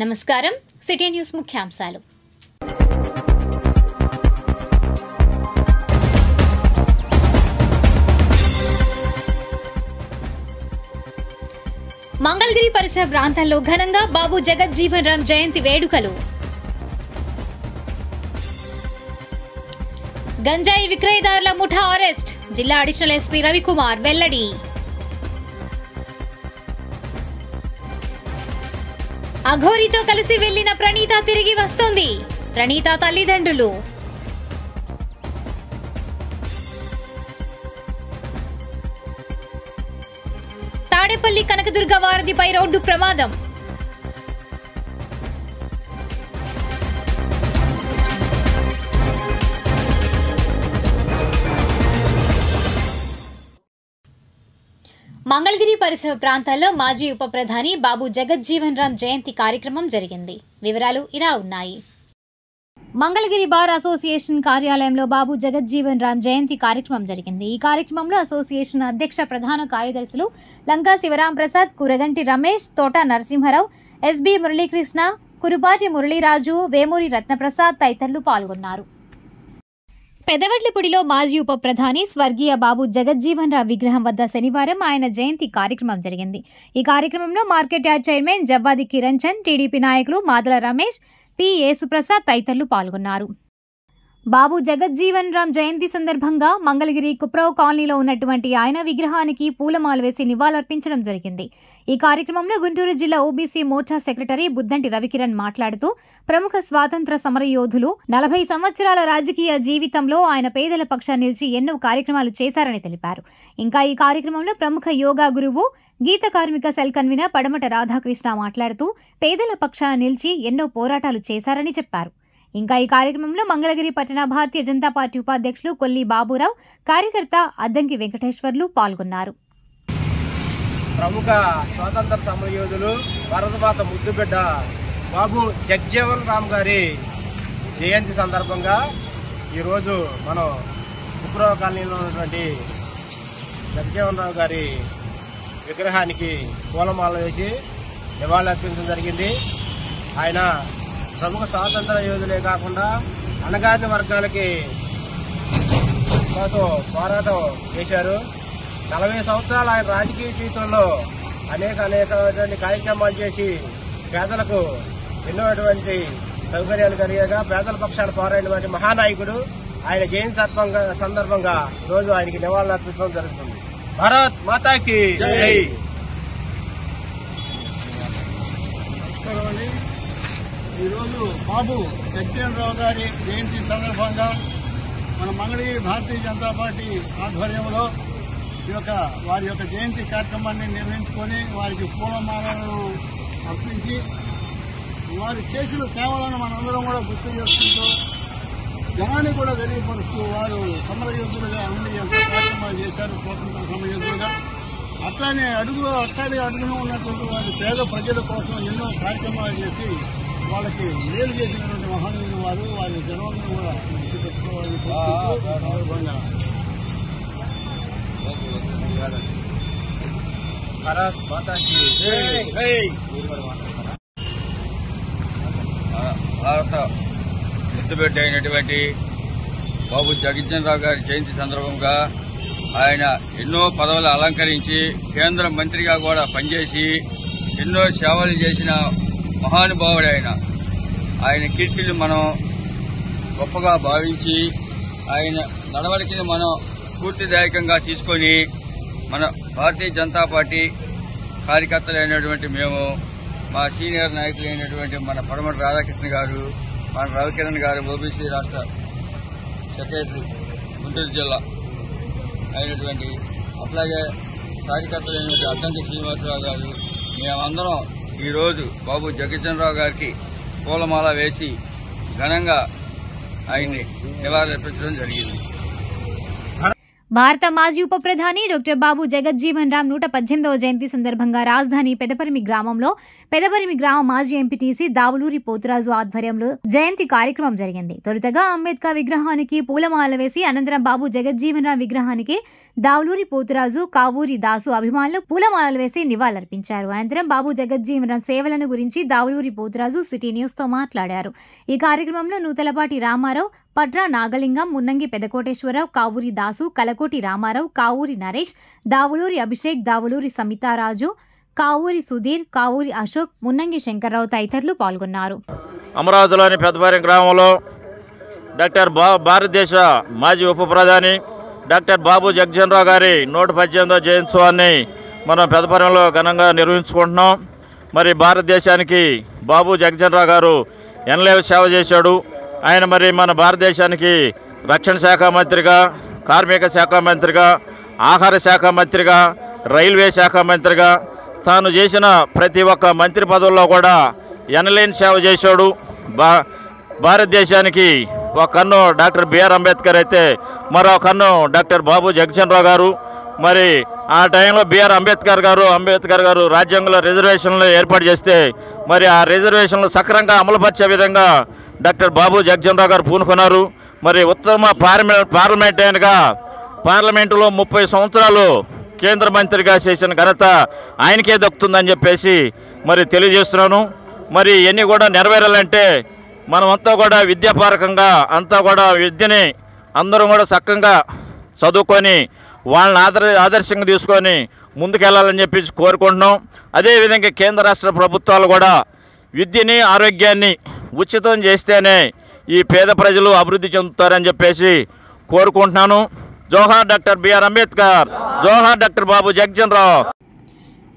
నమస్కారం city news ముఖ్యాంశాలు మంగళగిరి పరిసర ప్రాంతాల్లో ఘనంగా బాబు జగజ్జీవన్ రామ్ జయంతి వేడుకలు గంజాయి విక్రయదారుల ముఠా అరెస్ట్ జిల్లా అడిషనల్ ఎస్పీ రవికుమార్ వెల్లడి అఘోరితో కలిసి వెళ్లిన ప్రణీత తిరిగి వస్తోంది ప్రణీత తల్లిదండ్రులు తాడేపల్లి కనకదుర్గ వారధిపై రోడ్డు ప్రమాదం మంగళగిరి పరిసర ప్రాంతాల్లో మాజీ ఉప ప్రధాని బాబు జగజ్జీవన్ రామ్ జయంతి కార్యక్రమం జరిగింది. వివరాలు ఇలా ఉన్నాయి. మంగళగిరి బార్ అసోసియేషన్ కార్యాలయంలో బాబు జగజ్జీవన్ రామ్ జయంతి కార్యక్రమం జరిగింది. ఈ కార్యక్రమంలో అసోసియేషన్ అధ్యక్ష ప్రధాన కార్యదర్శులు లంకా శివరాం ప్రసాద్, కురగంటి రమేష్, తోట నరసింహరావు, ఎస్బి మురళీకృష్ణ, కురుపాటి మురళీరాజు, వేమూరి రత్నప్రసాద్ తదితరులు పాల్గొన్నారు. పెదవడ్లపూడిలో మాజీ ఉప ప్రధాని స్వర్గీయ బాబు జగజ్జీవన్ రామ్ విగ్రహం వద్ద శనివారం ఆయన జయంతి కార్యక్రమం జరిగింది. ఈ కార్యక్రమంలో market yard chairman Jawwadi Kiran Chand, TDP నాయకులు మాదల రమేష్, పి యేసుప్రసాద్ తదితరులు పాల్గొన్నారు. బాబు జగజ్జీవన్ రామ్ జయంతి సందర్భంగా మంగళగిరి కుప్రావ్ కాలనీలో ఉన్నటువంటి ఆయన విగ్రహానికి పూలమాల వేసి నివాళులర్పించడం జరిగింది. ఈ కార్యక్రమంలో గుంటూరు జిల్లా ఓబీసీ మోర్చా సెక్రటరీ బుద్దంటి రవికిరణ్ మాట్లాడుతూ ప్రముఖ స్వాతంత్ర సమరయోధులు 40 సంవత్సరాల రాజకీయ జీవితంలో ఆయన పేదల పక్షాన్ని నిలిచి ఎన్నో కార్యక్రమాలు చేశారని తెలిపారు. ఇంకా ఈ కార్యక్రమంలో ప్రముఖ యోగా గురువు గీత కార్మిక సెల్ కన్వీనర్ పడమట రాధాకృష్ణ మాట్లాడుతూ పేదల పక్షాన నిలిచి ఎన్నో పోరాటాలు చేశారని చెప్పారు. ఇంకా ఈ కార్యక్రమంలో మంగళగిరి పట్టణ భారతీయ జనతా పార్టీ ఉపాధ్యక్షులు కొల్లి బాబురావు, కార్యకర్త అద్దంకి వెంకటేశ్వర్లు పాల్గొన్నారు. ప్రముఖ స్వాతంత్ర సమరయోధులు వరదపాత ముద్దుబిడ్డ బాబు జగజ్జీవన్ రామ్ గారి జయంతి సందర్భంగా ఈరోజు మనం కుప్రావ్ కాలనీలో ఉన్నటువంటి జగజ్జీవన్ రామ్ గారి విగ్రహానికి పూలమాల వేసి నివాళులర్పించడం జరిగింది. ఆయన ప్రముఖ స్వాతంత్ర యోధులే కాకుండా అణగారిన వర్గాలకి కోసం పోరాటం చేశారు. 40 సంవత్సరాలు ఆయన రాజకీయ జీవితంలో అనేక కార్యక్రమాలు చేసి పేదలకు ఎన్నోటువంటి సౌకర్యాలు కలిగేగా పేదల పక్షాన పోరాడినటువంటి మహానాయకుడు. ఆయన జయంతి సందర్భంగా ఈరోజు ఆయనకి నివాళులు అర్పించడం జరుగుతుంది. భారత్ మాతాకి జై. ఈరోజు బాబు జగజ్జీవన్ రామ్ గారి జయంతి సందర్భంగా మన మంగళగిరి భారతీయ జనతా పార్టీ ఆధ్వర్యంలో వారి యొక్క జయంతి కార్యక్రమాన్ని నిర్వహించుకొని వారికి పూలమాలను అర్పించి వారు చేసిన సేవలను మనందరం కూడా గుర్తు చేసుకుంటూ జనాన్ని కూడా తెలియపరుస్తూ వారు సమరయోధులుగా ఉండి ఎంతో కార్యక్రమాలు చేశారు. స్వాతంత్ర సమరయోధులుగా అట్లానే అడుగున ఉన్నటువంటి వారి పేద ప్రజల కోసం ఎన్నో కార్యక్రమాలు చేసి వాళ్ళకి మేలు చేసినటువంటి మహనీయులు వారు. వారి జనాలను కూడా పెట్టుకోవాలని భారత్ మాతాకి భారత ముద్దుబిడ్డ అయినటువంటి బాబు జగజ్జీవన్ రామ్ గారి జయంతి సందర్భంగా ఆయన ఎన్నో పదవులు అలంకరించి కేంద్ర మంత్రిగా కూడా పనిచేసి ఎన్నో సేవలు చేసిన మహానుభావుడు. ఆయన కీర్తిని మనం గొప్పగా భావించి ఆయన నడవడికని మనం స్ఫూర్తిదాయకంగా తీసుకొని మన భారతీయ జనతా పార్టీ కార్యకర్తలైనటువంటి మేము, మా సీనియర్ నాయకులైనటువంటి మన పడమట రాధాకృష్ణ గారు, మన రవికిరణ్ గారు, ఓబీసీ రాష్ట్ర సెక్రటరీ గుంటూరు జిల్లా అయినటువంటి, అట్లాగే కార్యకర్తలైనటువంటి అద్దంకి శ్రీనివాసరావు గారు, మేమందరం ఈరోజు బాబు జగజ్జీవన్ రామ్ గారికి పూలమాల వేసి ఘనంగా ఆయన్ని నివాళులర్పించడం జరిగింది. భారత మాజీ ఉప ప్రధాని డాక్టర్ బాబు జగజ్జీవన్ రామ్ 118వ జయంతి సందర్భంగా రాజధాని పెదపరిమి గ్రామంలో పెదపరిమి గ్రామ మాజీ ఎంపీటీసీ దావులూరి పోతురాజు ఆధ్వర్యంలో జయంతి కార్యక్రమం జరిగింది. తొలుతగా అంబేద్కర్ విగ్రహానికి పూలమాల వేసి అనంతరం బాబు జగజ్జీవన్ రామ్ విగ్రహానికి దావులూరి పోతురాజు, కావూరి దాసు అభిమానులు పూలమాలలు వేసి నివాళులర్పించారు. అనంతరం బాబు జగజ్జీవన్ రామ్ సేవలను గురించి దావులూరి పోతురాజు సిటీ న్యూస్ తో మాట్లాడారు. ఈ కార్యక్రమంలో నూతలపాటి రామారావు, పట్రా నాగలింగం, మున్నంగి పెదకోటేశ్వరరావు, కావూరి దాసు, కలకోటి రామారావు, కావూరి నరేష్, దావులూరి అభిషేక్, దావులూరి సమితారాజు, కావూరి సుధీర్, కావూరి అశోక్, మున్నంగి శంకర్రావు తదితరులు పాల్గొన్నారు. అమరావతిలోని పెద్దపాలెం గ్రామంలో డాక్టర్ భారతదేశ మాజీ ఉప ప్రధాని డాక్టర్ బాబు జగజ్జీవన్ రామ్ గారి 118వ జయంత్సవాన్ని మనం పెద్దపాలెంలో ఘనంగా నిర్వహించుకుంటున్నాం. మరి భారతదేశానికి బాబు జగజ్జీవన్ రామ్ గారు ఎనలేవ సేవ చేశాడు. ఆయన మరి మన భారతదేశానికి రక్షణ శాఖ మంత్రిగా, కార్మిక శాఖ మంత్రిగా, ఆహార శాఖ మంత్రిగా, రైల్వే శాఖ మంత్రిగా తాను చేసిన ప్రతి ఒక్క మంత్రి పదవుల్లో కూడా ఎనలేని సేవ చేశాడు. భారతదేశానికి ఒక కన్ను డాక్టర్ బిఆర్ అంబేద్కర్ అయితే మరో కన్ను డాక్టర్ బాబు జగజ్జీవన్ రామ్ గారు. మరి ఆ టైంలో బిఆర్ అంబేద్కర్ గారు రాజ్యాంగంలో రిజర్వేషన్లు ఏర్పాటు చేస్తే మరి ఆ రిజర్వేషన్లు సక్రమంగా అమలుపరిచే విధంగా డాక్టర్ బాబు జగజ్జీవన్ రామ్ గారు పూనుకున్నారు. మరి ఉత్తమ పార్లమెంటేరియన్గా పార్లమెంటులో 30 సంవత్సరాలు కేంద్ర మంత్రిగా చేసిన ఘనత ఆయనకే దక్కుతుందని చెప్పేసి మరి తెలియజేస్తున్నాను. మరి ఇవన్నీ కూడా నెరవేరాలంటే మనమంతా కూడా విద్యాపరకంగా అంతా కూడా విద్యని అందరం కూడా చక్కగా చదువుకొని వాళ్ళని ఆదర్శంగా తీసుకొని ముందుకెళ్ళాలని చెప్పి కోరుకుంటున్నాం. అదేవిధంగా కేంద్ర రాష్ట్ర ప్రభుత్వాలు కూడా విద్యని, ఆరోగ్యాన్ని ఉచితం చేస్తేనే ఈ పేద ప్రజలు అభివృద్ధి చెందుతారని చెప్పేసి కోరుకుంటున్నాను. జోహార్ డాక్టర్ బిఆర్ అంబేద్కర్, జోహార్ డాక్టర్ బాబు జగజ్జీవన్ రామ్.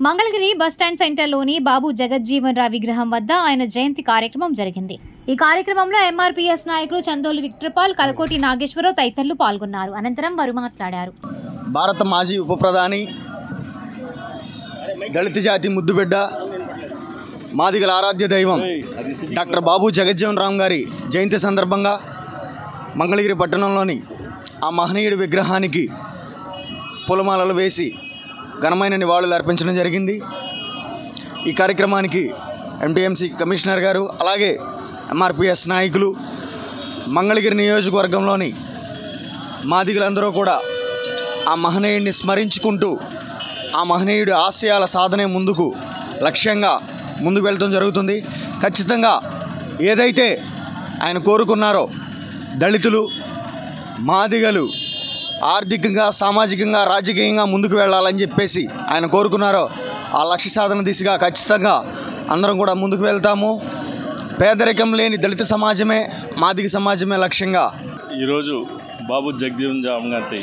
మంగళగిరి బస్టాండ్ సెంటర్లోని బాబు జగజ్జీవన్ రామ్ విగ్రహం వద్ద ఆయన జయంతి కార్యక్రమం జరిగింది. ఈ కార్యక్రమంలో ఎంఆర్పీఎస్ నాయకులు చందోలి విక్టర్పాల్, కలకోటి నాగేశ్వరరావు తదితరులు పాల్గొన్నారు. అనంతరం వారు మాట్లాడారు. భారత మాజీ ఉప ప్రధాని, దళిత జాతి ముద్దుబిడ్డ, మాదిగల ఆరాధ్య దైవం డాక్టర్ బాబు జగజ్జీవన్ రామ్ గారి జయంతి సందర్భంగా మంగళగిరి పట్టణంలోని ఆ మహనీయుడి విగ్రహానికి పూలమాలలు వేసి ఘనమైన నివాళులు అర్పించడం జరిగింది. ఈ కార్యక్రమానికి ఎంటీఎంసీ కమిషనర్ గారు, అలాగే ఎంఆర్పీఎస్ నాయకులు, మంగళగిరి నియోజకవర్గంలోని మాదిగలందరూ కూడా ఆ మహనీయుడిని స్మరించుకుంటూ ఆ మహనీయుడి ఆశయాల సాధనే ముందుకు లక్ష్యంగా ముందుకు వెళ్తడం జరుగుతుంది. ఖచ్చితంగా ఏదైతే ఆయన కోరుకున్నారో దళితులు, మాదిగలు ఆర్థికంగా, సామాజికంగా, రాజకీయంగా ముందుకు వెళ్ళాలని చెప్పేసి ఆయన కోరుకున్నారో ఆ లక్ష్య సాధన దిశగా ఖచ్చితంగా అందరం కూడా ముందుకు వెళ్తాము. పేదరికం లేని దళిత సమాజమే, మాదిగ సమాజమే లక్ష్యంగా ఈరోజు బాబు జగజ్జీవన్ రామ్ గారి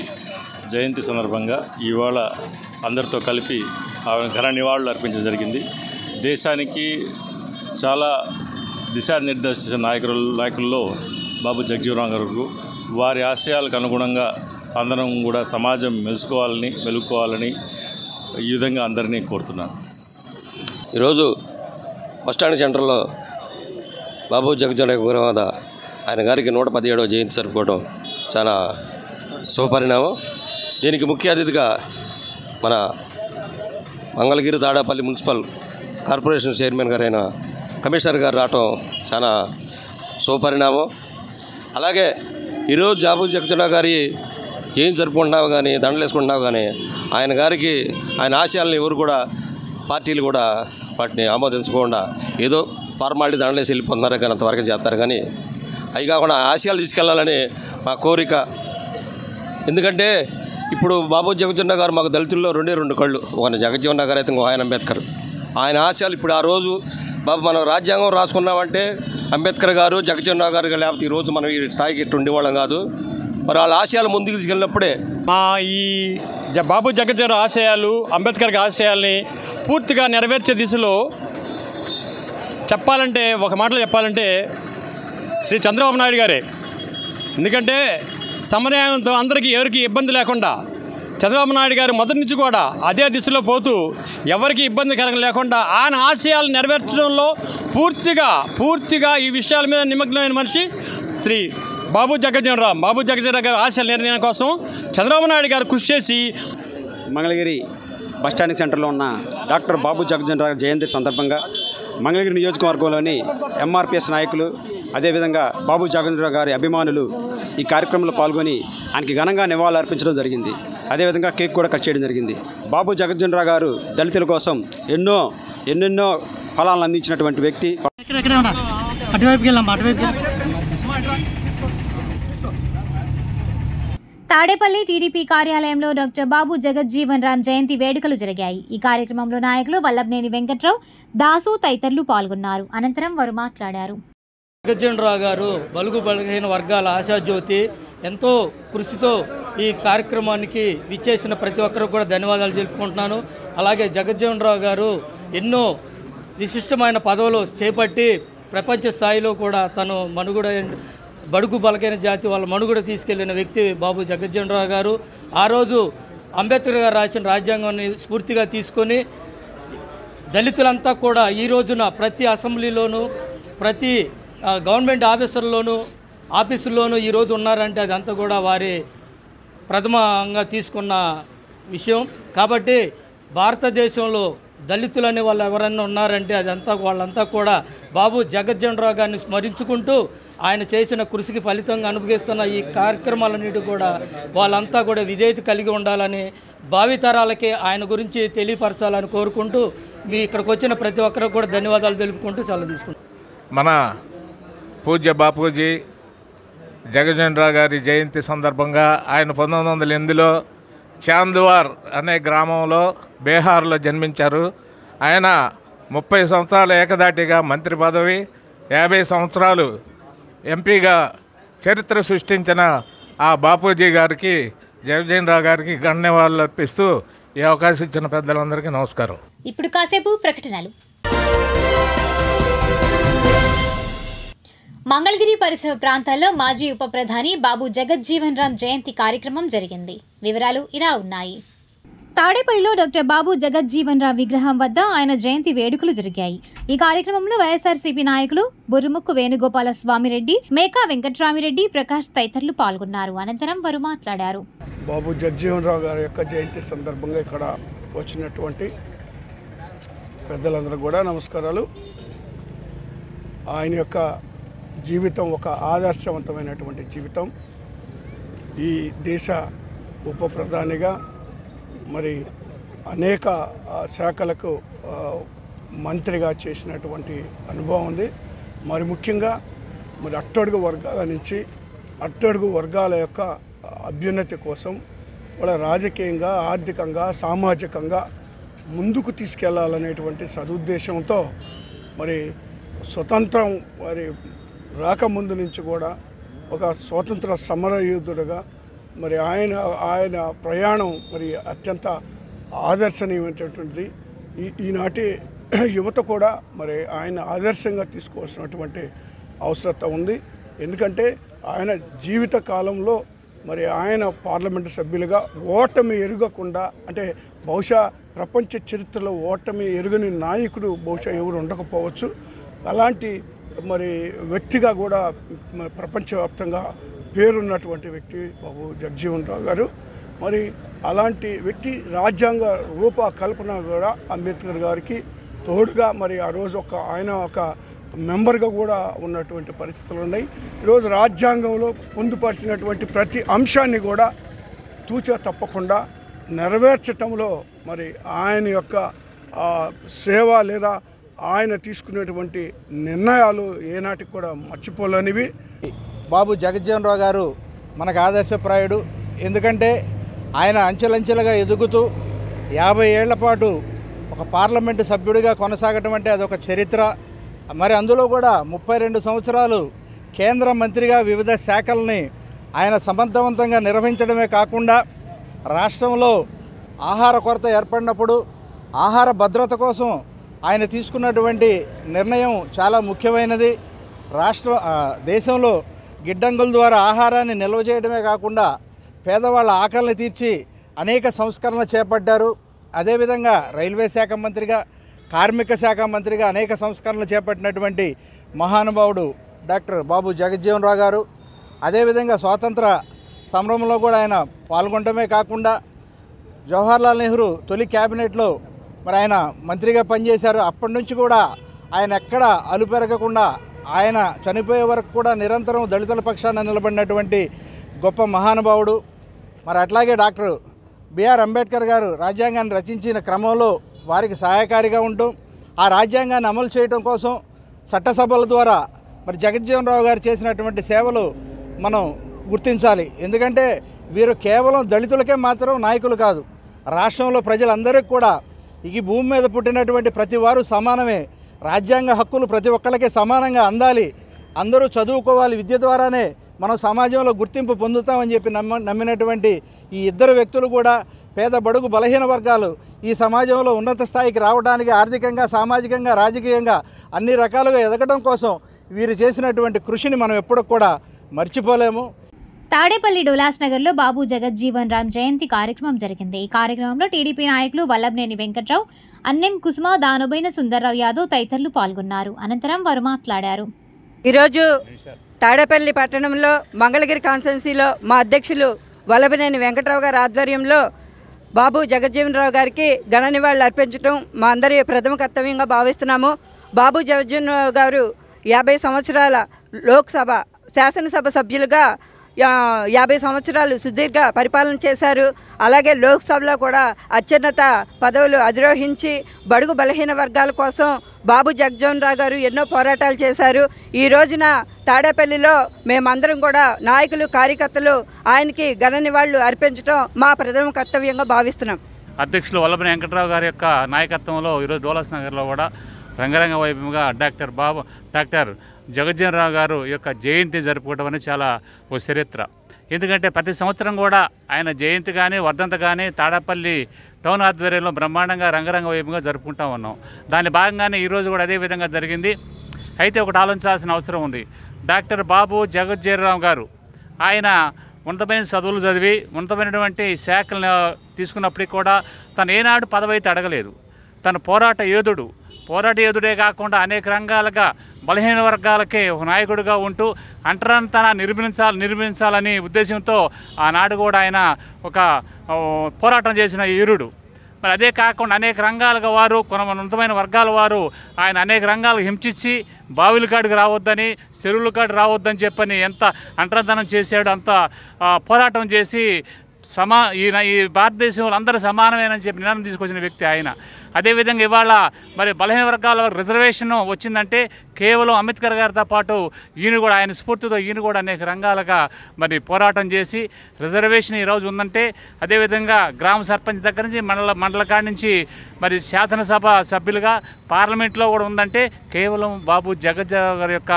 జయంతి సందర్భంగా ఇవాళ అందరితో కలిపి ఘన నివాళులు అర్పించడం జరిగింది. దేశానికి చాలా దిశానిర్దేశించిన నాయకుల్లో బాబు జగజ్జీవన్ రామ్ గారు, వారి ఆశయాలకు అనుగుణంగా అందరం కూడా సమాజం మెలుకోవాలని ఈ విధంగా అందరినీ కోరుతున్నాను. ఈరోజు బస్టాండ్ సెంటర్లో బాబు జగజ్జీవన్ రామ్ వద్ద ఆయన గారికి 117వ జయంతి జరుపుకోవడం చాలా శుభపరిణామం. దీనికి ముఖ్య అతిథిగా మన Mangalagiri Tadepalli municipal corporation chairman గారైన కమిషనర్ గారు రావటం చాలా శుభపరిణామం. అలాగే ఈరోజు బాబు జగజ్జీవన్ రామ్ గారి జయంతి జరుపుకుంటున్నావు కానీ, దండలు వేసుకుంటున్నావు కానీ ఆయన గారికి ఆయన ఆశయాలను ఎవరు కూడా పార్టీలు కూడా వాటిని ఆమోదించకుండా ఏదో ఫార్మాలిటీ దండలు వేసి వెళ్ళిపోతున్నారు కానీ అంతవరకు చేస్తారు. కానీ అవి కాకుండా ఆశయాలు తీసుకెళ్లాలని మా కోరిక. ఎందుకంటే ఇప్పుడు బాబు జగజ్జీవన్ రామ్ గారు మాకు దళితుల్లో 2 కళ్ళు, ఒక జగజ్జీవన్ రామ్ గారు అయితే ఆయన అంబేద్కర్. ఆయన ఆశయాలు ఇప్పుడు ఆ రోజు బాబు మనం రాజ్యాంగం రాసుకున్నామంటే అంబేద్కర్ గారు, జగజ్జీవన్ రామ్ గారు లేకపోతే ఈరోజు మనం ఈ స్థాయికి ఇట్టు ఉండేవాళ్ళం కాదు. మరి వాళ్ళ ఆశయాలు ముందుకు తీసుకెళ్ళినప్పుడే మా ఈ బాబు జగజ్జీవన్ రామ్ ఆశయాలు, అంబేద్కర్ ఆశయాల్ని పూర్తిగా నెరవేర్చే దిశలో చెప్పాలంటే, ఒక మాటలో చెప్పాలంటే శ్రీ చంద్రబాబు నాయుడు గారే. ఎందుకంటే సమన్వయంతో అందరికీ ఎవరికి ఇబ్బంది లేకుండా చంద్రబాబు నాయుడు గారు మొదటి నుంచి కూడా అదే దిశలో పోతూ ఎవరికి ఇబ్బందికరంగా లేకుండా ఆయన ఆశయాలు నెరవేర్చడంలో పూర్తిగా ఈ విషయాల మీద నిమగ్నమైన మనిషి శ్రీ బాబు జగజ్జీవన్ రావు గారి ఆశల నిర్ణయం కోసం చంద్రబాబు నాయుడు గారు కృషి చేసి మంగళగిరి బస్టాండ్ సెంటర్లో ఉన్న డాక్టర్ బాబు జగజ్జీవన్ రావు జయంతి సందర్భంగా మంగళగిరి నియోజకవర్గంలోని ఎంఆర్పిఎస్ నాయకులు అదేవిధంగా బాబు జగజ్జీవన్ రావు గారి అభిమానులు ఈ కార్యక్రమంలో పాల్గొని ఆయనకి ఘనంగా నివాళులు అర్పించడం జరిగింది. అదేవిధంగా కేక్ కూడా కట్ చేయడం జరిగింది. బాబు జగజ్జీవన్ రావు గారు దళితుల కోసం ఎన్నెన్నో ఫలాలను అందించినటువంటి వ్యక్తి. తాడేపల్లి టీడీపీ కార్యాలయంలో డాక్టర్ బాబు జగజ్జీవన్ రామ్ జయంతి వేడుకలు జరిగాయి. ఈ కార్యక్రమంలో నాయకులు వల్లభనేని వెంకట్రావు, దాసు తదితరులు పాల్గొన్నారు. అనంతరం వారు మాట్లాడారు. జగజ్జీవన్ రావు గారు బలుగు బలహీన వర్గాల ఆశాజ్యోతి. ఎంతో కృషితో ఈ కార్యక్రమానికి విచ్చేసిన ప్రతి ఒక్కరికి కూడా ధన్యవాదాలు తెలుపుకుంటున్నాను. అలాగే జగజ్జీవన్ రావు గారు ఎన్నో విశిష్టమైన పదవులు చేపట్టి ప్రపంచ స్థాయిలో కూడా తను మనుగడ బడుగు బలకైన జాతి వాళ్ళ మనుగడ తీసుకెళ్లిన వ్యక్తి బాబు జగజ్జీవన్ రావు గారు. ఆ రోజు అంబేద్కర్ గారు రాసిన రాజ్యాంగాన్ని స్ఫూర్తిగా తీసుకొని దళితులంతా కూడా ఈ రోజున ప్రతి అసెంబ్లీలోనూ ప్రతి గవర్నమెంట్ ఆఫీసుల్లోనూ ఈరోజు ఉన్నారంటే అదంతా కూడా వారి ప్రథమంగా తీసుకున్న విషయం. కాబట్టి భారతదేశంలో దళితులు అనే వాళ్ళు ఎవరన్నా ఉన్నారంటే వాళ్ళంతా కూడా బాబు జగజ్జీవన్ రావు గారిని స్మరించుకుంటూ ఆయన చేసిన కృషికి ఫలితంగా అనుభవిస్తున్న ఈ కార్యక్రమాలన్నిటి కూడా వాళ్ళంతా కూడా విధేయత కలిగి ఉండాలని, భావితరాలకి ఆయన గురించి తెలియపరచాలని కోరుకుంటూ మీ ఇక్కడికి వచ్చిన ప్రతి ఒక్కరికి కూడా ధన్యవాదాలు తెలుపుకుంటూ సెలవు తీసుకుంటాం. మన పూజ్య బాపూజీ జగజ్జీవన్ రావు గారి జయంతి సందర్భంగా ఆయన 1908లో చాంద్వార్ అనే గ్రామంలో బీహార్లో జన్మించారు. ఆయన 30 సంవత్సరాలు ఏకదాటిగా మంత్రి పదవి, 50 సంవత్సరాలు ఎంపీగా చరిత్ర సృష్టించిన ఆ బాపూజీ గారికి, జగజ్జీవన్ రావు గారికి ధన్యవాదాలు అర్పిస్తూ ఈ అవకాశం ఇచ్చిన పెద్దలందరికీ నమస్కారం. ఇప్పుడు కాసేపు ప్రకటనలు. మంగళగిరి పరిసర ప్రాంతాల్లో మాజీ ఉప ప్రధాని బాబు జగజ్జీవన్ రామ్ జయంతి కార్యక్రమం జరిగింది. వివరాలు ఇలా ఉన్నాయి. తాడేపల్లిలో డాక్టర్ బాబు జగజ్జీవన్ రామ్ విగ్రహం వద్ద ఆయన జయంతి వేడుకలు జరిగాయి. ఈ కార్యక్రమంలో వైఎస్ఆర్సీపీ నాయకులు బుర్రుముక్కు వేణుగోపాల స్వామిరెడ్డి, మేకా వెంకట్రామిరెడ్డి, ప్రకాష్ తదితరులు పాల్గొన్నారు. అనంతరం వారు మాట్లాడారు. బాబు జగజ్జీవన్ రావు గారి యొక్క జయంతి సందర్భంగా ఇక్కడ వచ్చినటువంటి పెద్దలందరూ కూడా నమస్కారాలు. ఆయన యొక్క జీవితం ఒక ఆదర్శవంతమైనటువంటి జీవితం. ఈ దేశ ఉప ప్రధానిగా మరి అనేక శాఖలకు మంత్రిగా చేసినటువంటి అనుభవం ఉంది. మరి ముఖ్యంగా మరి అట్టడుగు వర్గాల నుంచి అట్టడుగు వర్గాల యొక్క అభ్యున్నతి కోసం వాళ్ళ రాజకీయంగా, ఆర్థికంగా, సామాజికంగా ముందుకు తీసుకెళ్లాలనేటువంటి సదుద్దేశంతో మరి స్వతంత్రం మరి రాకముందు నుంచి కూడా ఒక స్వాతంత్ర సమరయోధుడుగా మరి ఆయన ప్రయాణం మరి అత్యంత ఆదర్శనీయమైనటువంటిది. ఈనాటి యువత కూడా మరి ఆయన ఆదర్శంగా తీసుకోవాల్సినటువంటి అవసరత ఉంది. ఎందుకంటే ఆయన జీవిత కాలంలో మరి ఆయన పార్లమెంటు సభ్యులుగా ఓటమి ఎరగకుండా, అంటే బహుశా ప్రపంచ చరిత్రలో ఓటమి ఎరుగని నాయకుడు బహుశా ఎవరు ఉండకపోవచ్చు. అలాంటి మరి వ్యక్తిగా కూడా ప్రపంచవ్యాప్తంగా పేరున్నటువంటి వ్యక్తి బాబు జగజ్జీవన్ రావు గారు. మరి అలాంటి వ్యక్తి రాజ్యాంగ రూపకల్పన కూడా అంబేద్కర్ గారికి తోడుగా మరి ఆ రోజు ఆయన ఒక మెంబర్గా కూడా ఉన్నటువంటి పరిస్థితులు ఉన్నాయి. ఈరోజు రాజ్యాంగంలో పొందుపరిచినటువంటి ప్రతి అంశాన్ని కూడా తూచా తప్పకుండా నెరవేర్చటంలో మరి ఆయన యొక్క సేవ లేదా ఆయన తీసుకునేటువంటి నిర్ణయాలు ఏనాటికి కూడా మర్చిపోలేనివి. బాబు జగజ్జీవన్ రావు గారు మనకు ఆదర్శప్రాయుడు. ఎందుకంటే ఆయన అంచెలంచెలుగా ఎదుగుతూ 50 ఏళ్ల పాటు ఒక పార్లమెంటు సభ్యుడిగా కొనసాగటం అంటే అదొక చరిత్ర. మరి అందులో కూడా 32 సంవత్సరాలు కేంద్ర మంత్రిగా వివిధ శాఖల్ని ఆయన సమర్థవంతంగా నిర్వహించడమే కాకుండా రాష్ట్రంలో ఆహార కొరత ఏర్పడినప్పుడు ఆహార భద్రత కోసం ఆయన తీసుకున్నటువంటి నిర్ణయం చాలా ముఖ్యమైనది. దేశంలో గిడ్డంగుల ద్వారా ఆహారాన్ని నిల్వ చేయడమే కాకుండా పేదవాళ్ళ ఆకలిని తీర్చి అనేక సంస్కరణలు చేపట్టారు. అదేవిధంగా రైల్వే శాఖ మంత్రిగా, కార్మిక శాఖ మంత్రిగా అనేక సంస్కరణలు చేపట్టినటువంటి మహానుభావుడు డాక్టర్ బాబు జగజ్జీవన్ రావు గారు. అదేవిధంగా స్వాతంత్ర సమరంలో కూడా ఆయన పాల్గొనడమే కాకుండా జవహర్లాల్ నెహ్రూ తొలి క్యాబినెట్లో మరి ఆయన మంత్రిగా పనిచేశారు. అప్పటి నుంచి కూడా ఆయన ఎక్కడ అలుపెరగకుండా ఆయన చనిపోయే వరకు కూడా నిరంతరం దళితుల పక్షాన నిలబడినటువంటి గొప్ప మహానుభావుడు. మరి అట్లాగే డాక్టర్ బిఆర్ అంబేద్కర్ గారు రాజ్యాంగాన్ని రచించిన క్రమంలో వారికి సహాయకారిగా ఉంటూ ఆ రాజ్యాంగాన్ని అమలు చేయడం కోసం చట్టసభల ద్వారా మరి జగజ్జీవన్ రావు గారు చేసినటువంటి సేవలు మనం గుర్తించాలి. ఎందుకంటే వీరు కేవలం దళితులకే మాత్రం నాయకులు కాదు, రాష్ట్రంలో ప్రజలందరికీ కూడా ఈ భూమి మీద పుట్టినటువంటి ప్రతి వారు సమానమే. రాజ్యాంగ హక్కులు ప్రతి ఒక్కళ్ళకి సమానంగా అందాలి, అందరూ చదువుకోవాలి, విద్య ద్వారానే మనం సమాజంలో గుర్తింపు పొందుతామని చెప్పి నమ్మినటువంటి ఈ ఇద్దరు వ్యక్తులు కూడా పేద బడుగు బలహీన వర్గాలు ఈ సమాజంలో ఉన్నత స్థాయికి రావడానికి ఆర్థికంగా, సామాజికంగా, రాజకీయంగా అన్ని రకాలుగా ఎదగడం కోసం వీరు చేసినటువంటి కృషిని మనం ఎప్పుడూ కూడా మర్చిపోలేము. తాడేపల్లి డోలాస్ నగర్లో బాబు జగజ్జీవన్ రామ్ జయంతి కార్యక్రమం జరిగింది. ఈ కార్యక్రమంలో టీడీపీ నాయకులు వల్లభనేని వెంకట్రావు, అన్నెం కుసుమ, దానుబైన సుందర్రావు యాదవ్ తదితరులు పాల్గొన్నారు. అనంతరం వారు మాట్లాడారు. ఈరోజు తాడేపల్లి పట్టణంలో మంగళగిరి కాన్స్టిట్యున్సీలో మా అధ్యక్షులు వల్లభనేని వెంకట్రావు గారి ఆధ్వర్యంలో బాబు జగజ్జీవన్ రావు గారికి ఘన నివాళులు అర్పించడం మా అందరి ప్రథమ కర్తవ్యంగా భావిస్తున్నాము. బాబు జగజ్జీవన్ రావు గారు 50 సంవత్సరాల లోక్సభ శాసనసభ సభ్యులుగా 50 సంవత్సరాలు సుదీర్ఘ పరిపాలన చేశారు. అలాగే లోక్సభలో కూడా అత్యున్నత పదవులు అధిరోహించి బడుగు బలహీన వర్గాల కోసం బాబు జగజ్జీవన్ రావు గారు ఎన్నో పోరాటాలు చేశారు. ఈ రోజున తాడేపల్లిలో మేమందరం కూడా నాయకులు, కార్యకర్తలు ఆయనకి ఘన నివాళులు అర్పించడం మా ప్రథమ కర్తవ్యంగా భావిస్తున్నాం. అధ్యక్షులు వల్లభనేని వెంకట్రావు గారి యొక్క నాయకత్వంలో ఈరోజు డోలాస్ నగర్లో కూడా రంగరంగ వైభవంగా డాక్టర్ జగజ్జీవన్ రావు గారు యొక్క జయంతి జరుపుకోవడం అనేది చాలా ఓ చరిత్ర. ఎందుకంటే ప్రతి సంవత్సరం కూడా ఆయన జయంతి కానీ వర్ధంత కానీ తాడేపల్లి టౌన్ ఆధ్వర్యంలో బ్రహ్మాండంగా రంగరంగ వైభవంగా జరుపుకుంటా ఉన్నాం. దాని భాగంగానే ఈరోజు కూడా అదే విధంగా జరిగింది. అయితే ఒకటి ఆలోచించాల్సిన అవసరం ఉంది. డాక్టర్ బాబు జగజ్జీవన్ రావు గారు ఆయన ఉన్నతమైన చదువులు చదివి ఉన్నతమైనటువంటి శాఖలను తీసుకున్నప్పటికీ కూడా తను ఏనాడు పదవి అయితే అడగలేదు. తను పోరాట యోధుడే కాకుండా అనేక రంగాలుగా బలహీన వర్గాలకే ఒక నాయకుడిగా ఉంటూ అంటరానితన నిర్మించాలని ఉద్దేశంతో ఆనాడు కూడా ఆయన ఒక పోరాటం చేసిన వీరుడు. మరి అదే కాకుండా అనేక రంగాలుగా వారు ఉన్నతమైన వర్గాల వారు ఆయన అనేక రంగాలు హింసించి బావిల కాడికి రావద్దని, చెరువుల కాడికి రావద్దని చెప్పని ఎంత అంటరానితనం చేశాడు, అంత పోరాటం చేసి ఈ భారతదేశంలో అందరూ సమానమేనని చెప్పి నినాదం తీసుకొచ్చిన వ్యక్తి ఆయన. అదేవిధంగా ఇవాళ మరి బలహీన వర్గాల రిజర్వేషన్ వచ్చిందంటే కేవలం అంబేద్కర్ గారితో పాటు ఈయన కూడా ఆయన స్ఫూర్తితో ఈయన కూడా అనేక రంగాలుగా మరి పోరాటం చేసి రిజర్వేషన్ ఈరోజు ఉందంటే, అదేవిధంగా గ్రామ సర్పంచ్ దగ్గర నుంచి మండల కాడి నుంచి మరి శాసనసభ సభ్యులుగా పార్లమెంట్లో కూడా ఉందంటే కేవలం బాబు జగజ్జీవన్ గారి యొక్క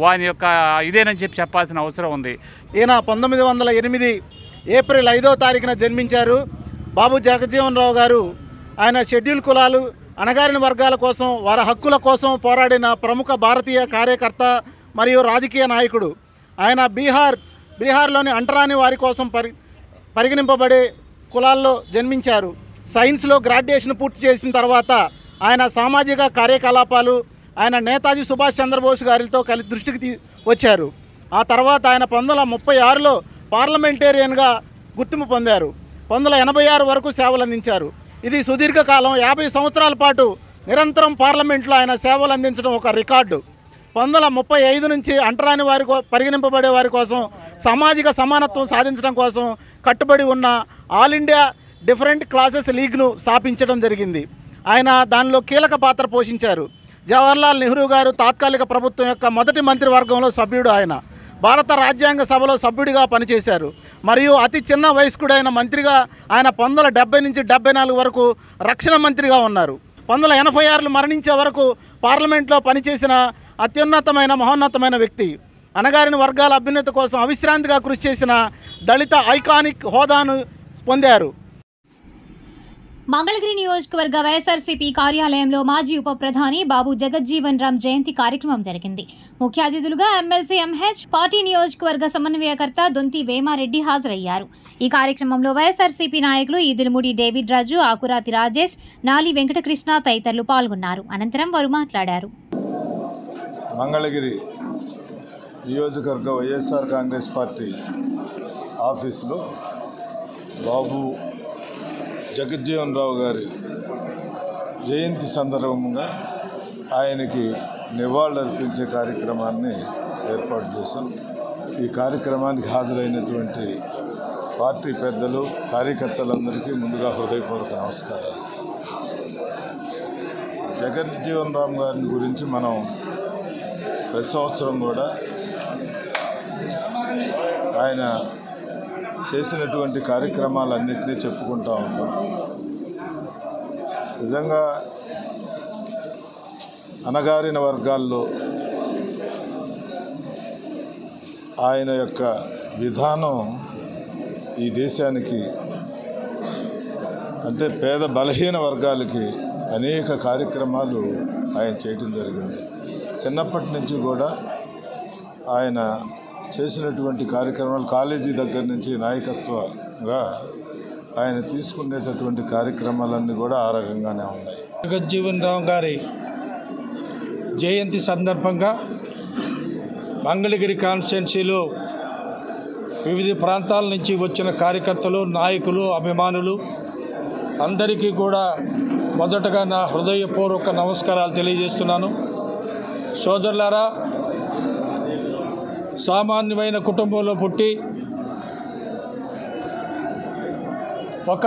వాని యొక్క ఇదేనని చెప్పాల్సిన అవసరం ఉంది. ఈయన 1908 ఏప్రిల్ 5వ తారీఖున జన్మించారు. బాబు జగజ్జీవన్ రావు గారు ఆయన షెడ్యూల్ కులాలు, అణగారిన వర్గాల కోసం, వారి హక్కుల కోసం పోరాడిన ప్రముఖ భారతీయ కార్యకర్త మరియు రాజకీయ నాయకుడు. ఆయన బీహార్లోని అంటరాని వారి కోసం పరిగణింపబడే కులాల్లో జన్మించారు. సైన్స్లో గ్రాడ్యుయేషన్ పూర్తి చేసిన తర్వాత ఆయన సామాజిక కార్యకలాపాలు ఆయన నేతాజీ సుభాష్ చంద్రబోస్ గారితో దృష్టికి వచ్చారు. ఆ తర్వాత ఆయన 1936లో పార్లమెంటేరియన్గా గుర్తింపు పొందారు. 1986 వరకు సేవలు అందించారు. ఇది సుదీర్ఘకాలం 50 సంవత్సరాల పాటు నిరంతరం పార్లమెంట్లో ఆయన సేవలు అందించడం ఒక రికార్డు. 1935 నుంచి అంటరాని వారి పరిగణింపబడే వారి కోసం సామాజిక సమానత్వం సాధించడం కోసం కట్టుబడి ఉన్న ఆల్ ఇండియా డిఫరెంట్ క్లాసెస్ లీగ్ను స్థాపించడం జరిగింది. ఆయన దానిలో కీలక పాత్ర పోషించారు. జవహర్లాల్ నెహ్రూ గారు తాత్కాలిక ప్రభుత్వం యొక్క మొదటి మంత్రివర్గంలో సభ్యుడు. ఆయన భారత రాజ్యాంగ సభలో సభ్యుడిగా పనిచేశారు. మరియు అతి చిన్న వయస్కుడైన మంత్రిగా ఆయన 1970 నుంచి 74 వరకు రక్షణ మంత్రిగా ఉన్నారు. 1986లో మరణించే వరకు పార్లమెంట్లో పనిచేసిన అత్యున్నతమైన మహోన్నతమైన వ్యక్తి. అణగారిన వర్గాల అభ్యున్నతి కోసం అవిశ్రాంతిగా కృషి చేసిన దళిత ఐకానిక్ హోదాను పొందారు. మంగళగిరి నియోజకవర్గ వైఎస్ఆర్సీపీ కార్యాలయంలో మాజీ ఉప ప్రధాని బాబు జగజ్జీవన్ రామ్ జయంతి కార్యక్రమం జరిగింది. ముఖ్య అతిథులుగా ఎమ్మెల్సీ ఎంహెచ్, పార్టీ నియోజకవర్గ సమన్వయకర్త దొంతి వేమారెడ్డి హాజరయ్యారు. ఈ కార్యక్రమంలో వైఎస్ఆర్సీపీ నాయకులు ఈదిలమూడి డేవిడ్ రాజు, ఆకురాతి రాజేష్, నాలి వెంకటకృష్ణ తదితరులు పాల్గొన్నారు. అనంతరం వారు మాట్లాడారు. మంగళగిరి నియోజకవర్గ వైఎస్ఆర్ కాంగ్రెస్ పార్టీ ఆఫీసులో బాబు జగజ్జీవన్ రావు గారి జయంతి సందర్భంగా ఆయనకి నివాళులర్పించే కార్యక్రమాన్ని ఏర్పాటు చేశాం. ఈ కార్యక్రమానికి హాజరైనటువంటి పార్టీ పెద్దలు, కార్యకర్తలందరికీ ముందుగా హృదయపూర్వక నమస్కారాలు. జగజ్జీవన్ రామ్ గారి గురించి మనం ప్రతి సంవత్సరం కూడా ఆయన చేసినటువంటి కార్యక్రమాలన్నింటినీ చెప్పుకుంటూ ఉంటాం. నిజంగా అణగారిన వర్గాల్లో ఆయన యొక్క విధానం ఈ దేశానికి అంటే పేద బలహీన వర్గాలకి అనేక కార్యక్రమాలు ఆయన చేయటం జరిగింది. చిన్నప్పటి నుంచి కూడా ఆయన చేసినటువంటి కార్యక్రమాలు కాలేజీ దగ్గర నుంచి నాయకత్వంగా ఆయన తీసుకునేటటువంటి కార్యక్రమాలన్నీ కూడా ఆ రకంగానే ఉన్నాయి. జగజ్జీవన్ రామ్ గారి జయంతి సందర్భంగా మంగళగిరి కాన్స్టిట్యున్సీలో వివిధ ప్రాంతాల నుంచి వచ్చిన కార్యకర్తలు, నాయకులు, అభిమానులు అందరికీ కూడా మొదటగా నా హృదయపూర్వక నమస్కారాలు తెలియజేస్తున్నాను. సోదరులారా, సామాన్యమైన కుటుంబంలో పుట్టి ఒక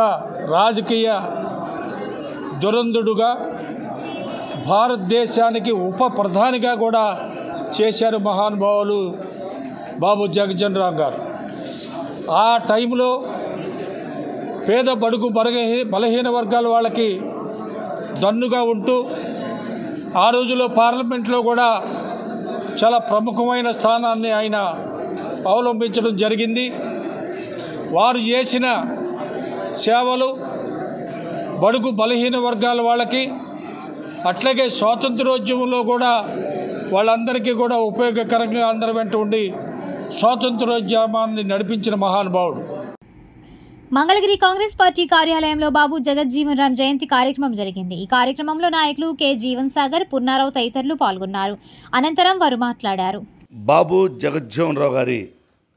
రాజకీయ దురంధుడుగా భారతదేశానికి ఉప ప్రధానిగా కూడా చేశారు మహానుభావులు బాబు జగజ్జీవన్ రామ్ గారు. ఆ టైంలో పేద బడుగు బలహీన వర్గాల వాళ్ళకి దన్నుగా ఉంటూ ఆ రోజుల్లో పార్లమెంట్లో కూడా చాలా ప్రముఖమైన స్థానాన్ని ఆయన అవలంబించడం జరిగింది. వారు చేసిన సేవలు బడుగు బలహీన వర్గాల వాళ్ళకి, అట్లాగే స్వాతంత్రోద్యమంలో కూడా వాళ్ళందరికీ కూడా ఉపయోగకరంగా అందరి వెంట ఉండి స్వాతంత్రోద్యమాన్ని నడిపించిన మహానుభావుడు. మంగళగిరి కాంగ్రెస్ పార్టీ కార్యాలయంలో బాబు జగజ్జీవన్ రామ్ జయంతి కార్యక్రమం జరిగింది. ఈ కార్యక్రమంలో నాయకులు కె జీవన్ సాగర్, పున్నారావు తదితరులు పాల్గొన్నారు. అనంతరం వారు మాట్లాడారు. బాబు జగజ్జీవన్ రావు గారి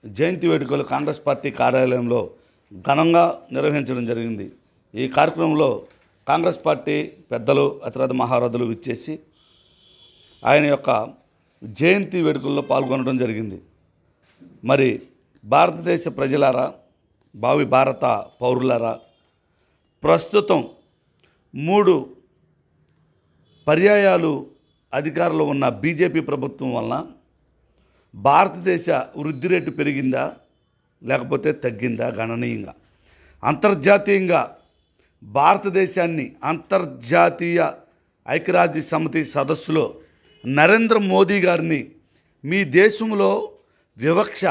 జయంతి వేడుకలు కాంగ్రెస్ పార్టీ కార్యాలయంలో ఘనంగా నిర్వహించడం జరిగింది. ఈ కార్యక్రమంలో కాంగ్రెస్ పార్టీ పెద్దలు, అతిరథ మహారథులు విచ్చేసి ఆయన యొక్క జయంతి వేడుకల్లో పాల్గొనడం జరిగింది. మరి భారతదేశ ప్రజలారా, భావి భారత పౌరులారా, ప్రస్తుతం 3 పర్యాయాలు అధికారంలో ఉన్న బీజేపీ ప్రభుత్వం వలన భారతదేశ వృద్ధి రేటు పెరిగిందా లేకపోతే తగ్గిందా గణనీయంగా. అంతర్జాతీయంగా భారతదేశాన్ని అంతర్జాతీయ ఐక్యరాజ్య సమితి సదస్సులో నరేంద్ర మోదీ గారిని మీ దేశంలో వివక్ష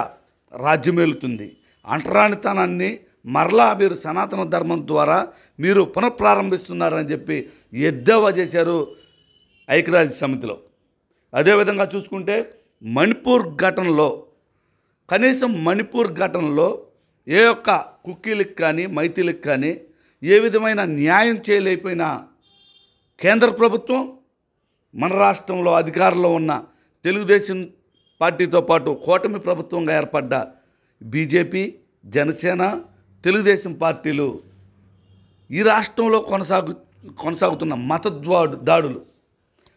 రాజ్యమేలుతుంది, అంటరానితనాన్ని మరలా మీరు సనాతన ధర్మం ద్వారా మీరు పునఃప్రారంభిస్తున్నారని చెప్పి ఎద్దేవా చేశారు ఐక్యరాజ్య సమితిలో. అదేవిధంగా చూసుకుంటే మణిపూర్ ఘటనలో, కనీసం మణిపూర్ ఘటనలో ఏ ఒక్క కుక్కీలకు కానీ మైతీలకు కానీ ఏ విధమైన న్యాయం చేయలేకపోయిన కేంద్ర ప్రభుత్వం, మన రాష్ట్రంలో అధికారంలో ఉన్న తెలుగుదేశం పార్టీతో పాటు కూటమి ప్రభుత్వంగా ఏర్పడ్డ బీజేపీ, జనసేన, తెలుగుదేశం పార్టీలు ఈ రాష్ట్రంలో కొనసాగుతున్న మత దాడులు,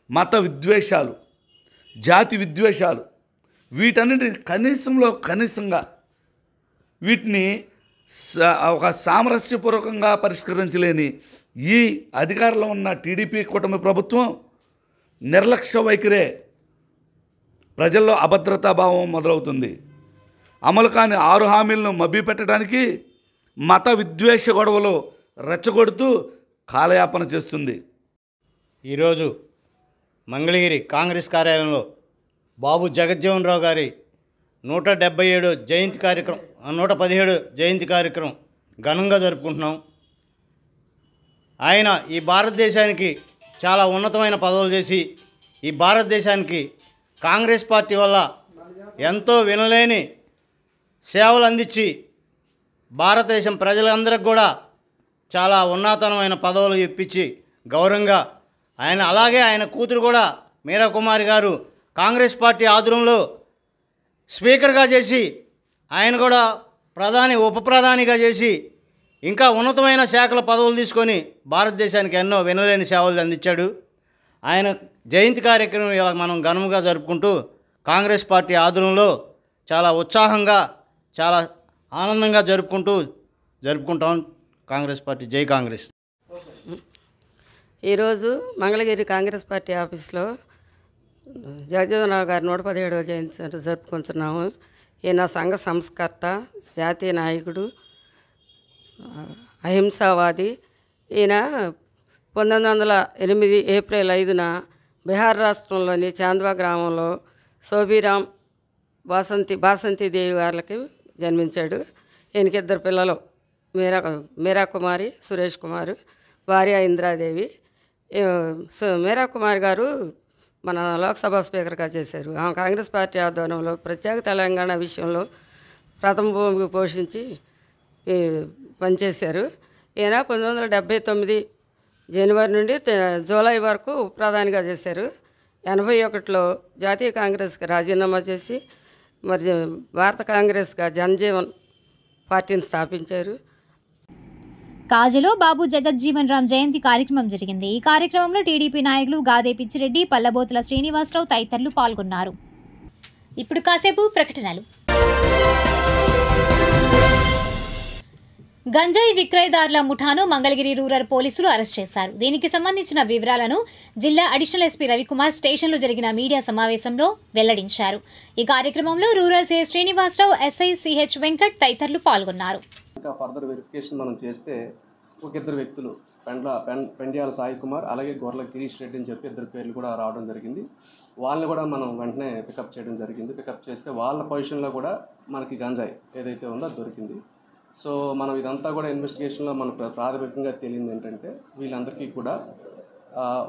మత విద్వేషాలు, జాతి విద్వేషాలు, వీటన్నిటిని కనీసంగా వీటిని ఒక సామరస్యపూర్వకంగా పరిష్కరించలేని ఈ అధికారంలో ఉన్న టీడీపీ కూటమి ప్రభుత్వం నిర్లక్ష్య వైఖరే ప్రజల్లో అభద్రతాభావం మొదలవుతుంది. అమలు కాని 6 హామీలను మభ్యపెట్టడానికి మత విద్వేష గొడవలు రెచ్చగొడుతూ కాలయాపన చేస్తుంది. ఈరోజు మంగళగిరి కాంగ్రెస్ కార్యాలయంలో బాబు జగజ్జీవన్ రావు గారి 117 జయంతి కార్యక్రమం 117 జయంతి కార్యక్రమం ఘనంగా జరుపుకుంటున్నాం. ఆయన ఈ భారతదేశానికి చాలా ఉన్నతమైన పదవులు చేసి ఈ భారతదేశానికి కాంగ్రెస్ పార్టీ వల్ల ఎంతో వినలేని సేవలు అందించి భారతదేశం ప్రజలందరికీ కూడా చాలా ఉన్నతమైన పదవులు ఇప్పించి గౌరవంగా ఆయన, అలాగే ఆయన కూతురు కూడా మీరా కుమారి గారు కాంగ్రెస్ పార్టీ ఆధ్వర్యంలో స్పీకర్గా చేసి ఆయన కూడా ఉప ప్రధానిగా చేసి ఇంకా ఉన్నతమైన శాఖల పదవులు తీసుకొని భారతదేశానికి ఎన్నో వినలేని సేవలు అందించాడు. ఆయన జయంతి కార్యక్రమం ఇలా మనం ఘనంగా జరుపుకుంటూ కాంగ్రెస్ పార్టీ ఆధ్వర్యంలో చాలా ఉత్సాహంగా చాలా ఆనందంగా జరుపుకుంటాం. కాంగ్రెస్ పార్టీ జై కాంగ్రెస్. ఈరోజు మంగళగిరి కాంగ్రెస్ పార్టీ ఆఫీస్లో జగజ్జీవనరావు గారి 117వ జయంతి జరుపుకుంటున్నాము. ఈయన సంఘ సంస్కర్త, జాతీయ నాయకుడు, అహింసావాది. ఈయన 1908 ఏప్రిల్ 5న బీహార్ రాష్ట్రంలోని చాంద్వా గ్రామంలో శోభిరామ్ బాసంతిదేవి గారికి జన్మించాడు. ఈయనకి 2 పిల్లలు, మీరా కుమారి, సురేష్ కుమార్, భార్య ఇంద్రాదేవి. మీరా కుమార్ గారు మన లోక్సభ స్పీకర్గా చేశారు. ఆమె కాంగ్రెస్ పార్టీ ఆధ్వర్యంలో ప్రత్యేక తెలంగాణ విషయంలో ప్రథమ భూమికి పోషించి పనిచేశారు. ఈయన 1979 జనవరి నుండి జూలై వరకు ప్రధానిగా చేశారు. 81లో జాతీయ కాంగ్రెస్కి రాజీనామా చేసి మరి భారత కాంగ్రెస్గా జనజీవన్ పార్టీని స్థాపించారు. కాజలో బాబు జగజ్జీవన్ రామ్ జయంతి కార్యక్రమం జరిగింది. ఈ కార్యక్రమంలో టీడీపీ నాయకులు గాదే పిచ్చిరెడ్డి, పల్లబోతుల శ్రీనివాసరావు తదితరులు పాల్గొన్నారు. ఇప్పుడు కాసేపు ప్రకటనలు. గంజాయి విక్రయదారుల ముఠాను మంగళగిరి రూరల్ పోలీసులు అరెస్ట్ చేశారు. దీనికి సంబంధించిన వివరాలను జిల్లా అడిషనల్ ఎస్పీ రవికుమార్ స్టేషన్లో జరిగిన మీడియా సమావేశంలో వెల్లడించారు. ఈ కార్యక్రమంలో rural CI Srinivasarao, SI CH Venkat తదితరులు పాల్గొన్నారు. ఇంకా ఫర్దర్ వెరిఫికేషన్ మనం చేస్తే ఒక 2 వ్యక్తులు పెండ్యాల సాయి కుమార్ అలాగే గొర్ల గిరీష్ రెడ్డి అని చెప్పి 2 పేర్లు కూడా రావడం జరిగింది. వాళ్ళని కూడా మనం వెంటనే పికప్ చేయడం జరిగింది. పికప్ చేస్తే వాళ్ళ పొజిషన్లో కూడా మనకి గంజాయి ఏదైతే ఉందో అది దొరికింది. సో మనం ఇదంతా కూడా ఇన్వెస్టిగేషన్లో మనకు ప్రాథమికంగా తెలియంది ఏంటంటే వీళ్ళందరికీ కూడా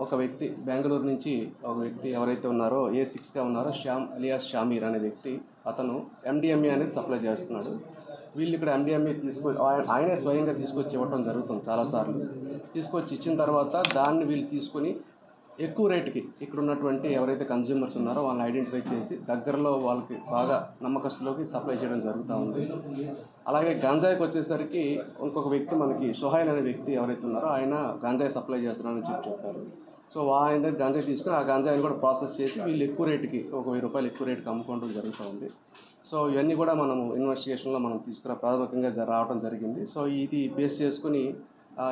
ఒక వ్యక్తి బెంగళూరు నుంచి ఒక వ్యక్తి ఎవరైతే ఉన్నారో A6గా ఉన్నారో శ్యామ్ అలియాస్ షామీర్ అనే వ్యక్తి, అతను MDMA అనేది సప్లై చేస్తున్నాడు. వీళ్ళు ఇక్కడ MDMA ఆయనే స్వయంగా తీసుకొచ్చి ఇవ్వడం జరుగుతుంది. చాలాసార్లు తీసుకొచ్చి ఇచ్చిన తర్వాత దాన్ని వీళ్ళు తీసుకొని ఎక్కువ రేటుకి ఇక్కడ ఉన్నటువంటి ఎవరైతే కన్జ్యూమర్స్ ఉన్నారో వాళ్ళని ఐడెంటిఫై చేసి దగ్గరలో వాళ్ళకి బాగా నమ్మకస్తులోకి సప్లై చేయడం జరుగుతూ ఉంది. అలాగే గంజాయికి వచ్చేసరికి ఇంకొక వ్యక్తి మనకి సోహైల్ అనే వ్యక్తి ఎవరైతే ఉన్నారో ఆయన గంజాయి సప్లై చేస్తున్నారని చెప్పారు. సో ఆయన దగ్గర గంజాయి తీసుకుని ఆ గంజాయిని కూడా ప్రాసెస్ చేసి వీళ్ళు ఎక్కువ రేటుకి ఒక 1000 రూపాయలు ఎక్కువ రేటుకి అమ్ముకోవడం జరుగుతూ ఉంది. సో ఇవన్నీ కూడా మనము ఇన్వెస్టిగేషన్లో మనం ప్రాథమికంగా రావడం జరిగింది. సో ఇది బేస్ చేసుకుని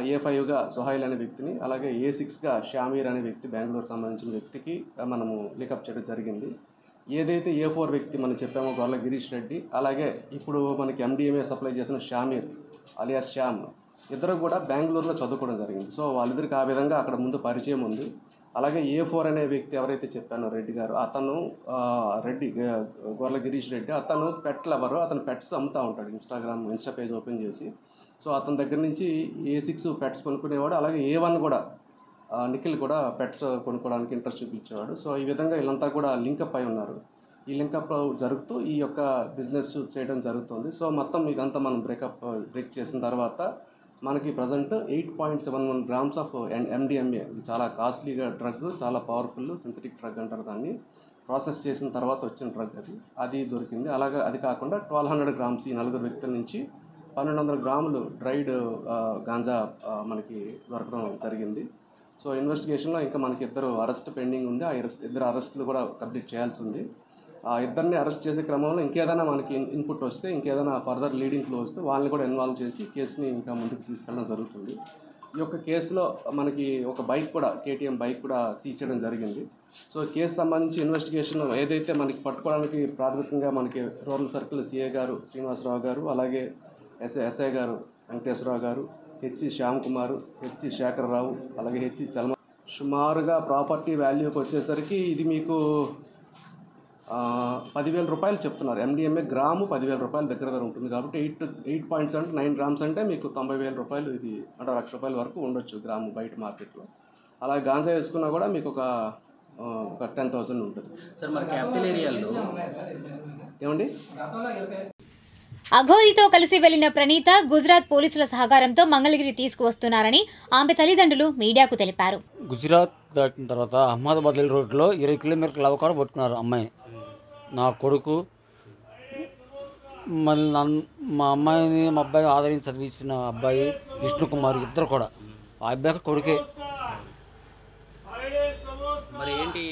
A5గా సోహైల్ అనే వ్యక్తిని, అలాగే A6గా షామీర్ అనే వ్యక్తి బెంగళూరు సంబంధించిన వ్యక్తికి మనము లికప్ చేయడం జరిగింది. ఏదైతే A4 వ్యక్తి మనం చెప్పామో గొర్ల గిరీష్ రెడ్డి, అలాగే ఇప్పుడు మనకి MDMA సప్లై చేసిన షామీర్ అలియాస్ శ్యామ్, ఇద్దరు కూడా బెంగళూరులో చదువుకోవడం జరిగింది. సో వాళ్ళిద్దరికి ఆ విధంగా అక్కడ ముందు పరిచయం ఉంది. అలాగే A4 అనే వ్యక్తి ఎవరైతే చెప్పానో రెడ్డి గారు, అతను గొర్ల గిరీష్ రెడ్డి, అతను పెట్ లవరు, అతను పెట్స్ అమ్ముతూ ఉంటాడు. ఇన్స్టా పేజ్ ఓపెన్ చేసి. సో అతని దగ్గర నుంచి A6 పెట్స్ కొనుక్కునేవాడు. అలాగే A1 కూడా నిఖిల్ కూడా పెట్స్ కొనుక్కోవడానికి ఇంట్రెస్ట్ చూపించేవాడు. సో ఈ విధంగా వీళ్ళంతా కూడా లింకప్ అయి ఉన్నారు. ఈ లింకప్ జరుగుతూ ఈ యొక్క బిజినెస్ చేయడం జరుగుతుంది. సో మొత్తం ఇదంతా మనం బ్రేక్ చేసిన తర్వాత మనకి ప్రజెంట్ 8.71 grams ఆఫ్ MDMA, ఇది చాలా కాస్ట్లీగా డ్రగ్, చాలా పవర్ఫుల్ సింథటిక్ డ్రగ్ అంటారు దాన్ని. ప్రాసెస్ చేసిన తర్వాత వచ్చిన డ్రగ్ అది దొరికింది. అలాగే అది కాకుండా 1200 grams ఈ 4 వ్యక్తుల నుంచి 1200 గ్రాములు డ్రైడ్ గాంజా మనకి దొరకడం జరిగింది. సో ఇన్వెస్టిగేషన్లో ఇంకా మనకి 2 అరెస్ట్ పెండింగ్ ఉంది. ఆ 2 అరెస్టులు కూడా కంప్లీట్ చేయాల్సి ఉంది. ఆ 2ని అరెస్ట్ చేసే క్రమంలో ఇంకేదైనా మనకి ఇన్పుట్ వస్తే, ఇంకేదైనా ఫర్దర్ లీడింగ్ క్లో వస్తే వాళ్ళని కూడా ఇన్వాల్వ్ చేసి కేసుని ఇంకా ముందుకు తీసుకెళ్ళడం జరుగుతుంది. ఈ యొక్క కేసులో మనకి ఒక బైక్ కూడా, KTM బైక్ కూడా సీజ్ చేయడం జరిగింది. సో కేసు సంబంధించి ఇన్వెస్టిగేషన్ ఏదైతే మనకి పట్టుకోవడానికి ప్రాథమికంగా మనకి రూరల్ సర్కిల్ CA గారు శ్రీనివాసరావు గారు, అలాగే ఎస్ఐ గారు వెంకటేశ్వరరావు గారు, HC శ్యామ్ కుమారు, HC శేఖరరావు, అలాగే HC చలమ, సుమారుగా ప్రాపర్టీ వాల్యూకి వచ్చేసరికి ఇది మీకు 10,000 రూపాయలు చెప్తున్నారు. MDMA గ్రాము 10,000 రూపాయల దగ్గర ఉంటుంది. కాబట్టి 8.79 grams అంటే మీకు 90,000 రూపాయలు, ఇది అంటే 1,00,000 రూపాయల వరకు ఉండొచ్చు గ్రాము బయట మార్కెట్లో. అలాగే గాంజా వేసుకున్నా కూడా మీకు ఒక 10,000 ఉంటుంది. సార్ మరి క్యాపిటల్ ఏరియాలో ఏమండి? అఘోరితో కలిసి వెళ్లిన ప్రణీత గుజరాత్ పోలీసుల సహకారంతో మంగళగిరి తీసుకువస్తున్నారని ఆమె తల్లిదండ్రులు మీడియాకు తెలిపారు. గుజరాత్ దాటిన తర్వాత అహ్మదాబాద్ రోడ్లో 20 కిలోమీటర్ల అవకాశం పట్టుకున్నారు అమ్మాయి. నా కొడుకు మళ్ళీ మా అమ్మాయిని మా అబ్బాయి ఆదరించి చదివించిన అబ్బాయి విష్ణు కుమార్ ఇద్దరు కూడా ఆ అబ్బాయి కొడుకే. మరి ఏంటి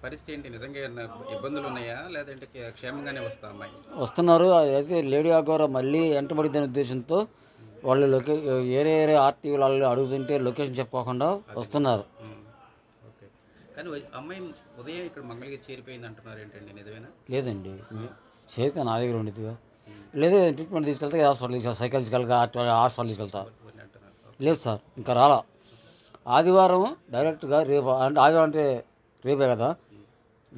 పరిస్థితి ఏంటి? నిజంగా ఏమన్నా ఇబ్బందులు ఉన్నాయా లేదంటే క్షేమంగానే వస్తా అమ్మాయి? వస్తున్నారు. అయితే లేడీ అగౌర మళ్ళీ వెంటబడిద్దనే ఉద్దేశంతో వాళ్ళు వేరే ఆర్టీవీ వాళ్ళు అడుగుతుంటే లొకేషన్ చెప్పుకోకుండా వస్తున్నారు. ఓకే, కానీ అమ్మాయి ఉదయం ఇక్కడ మంగళగిరి చేరిపోయింది అంటున్నారు, ఏంటండి నిజమేనా? లేదండి, చేరితే నా దగ్గర ఉండేదిగా. లేదా ట్రీట్మెంట్ తీసుకెళ్తే హాస్పిటల్కి సైకాలజికల్గా హాస్పిటల్ తీసుకెళ్తా. లేదు సార్, ఇంకా రాలా. ఆదివారం డైరెక్ట్గా రేపు, అంటే ఆదివారం అంటే రేపే కదా,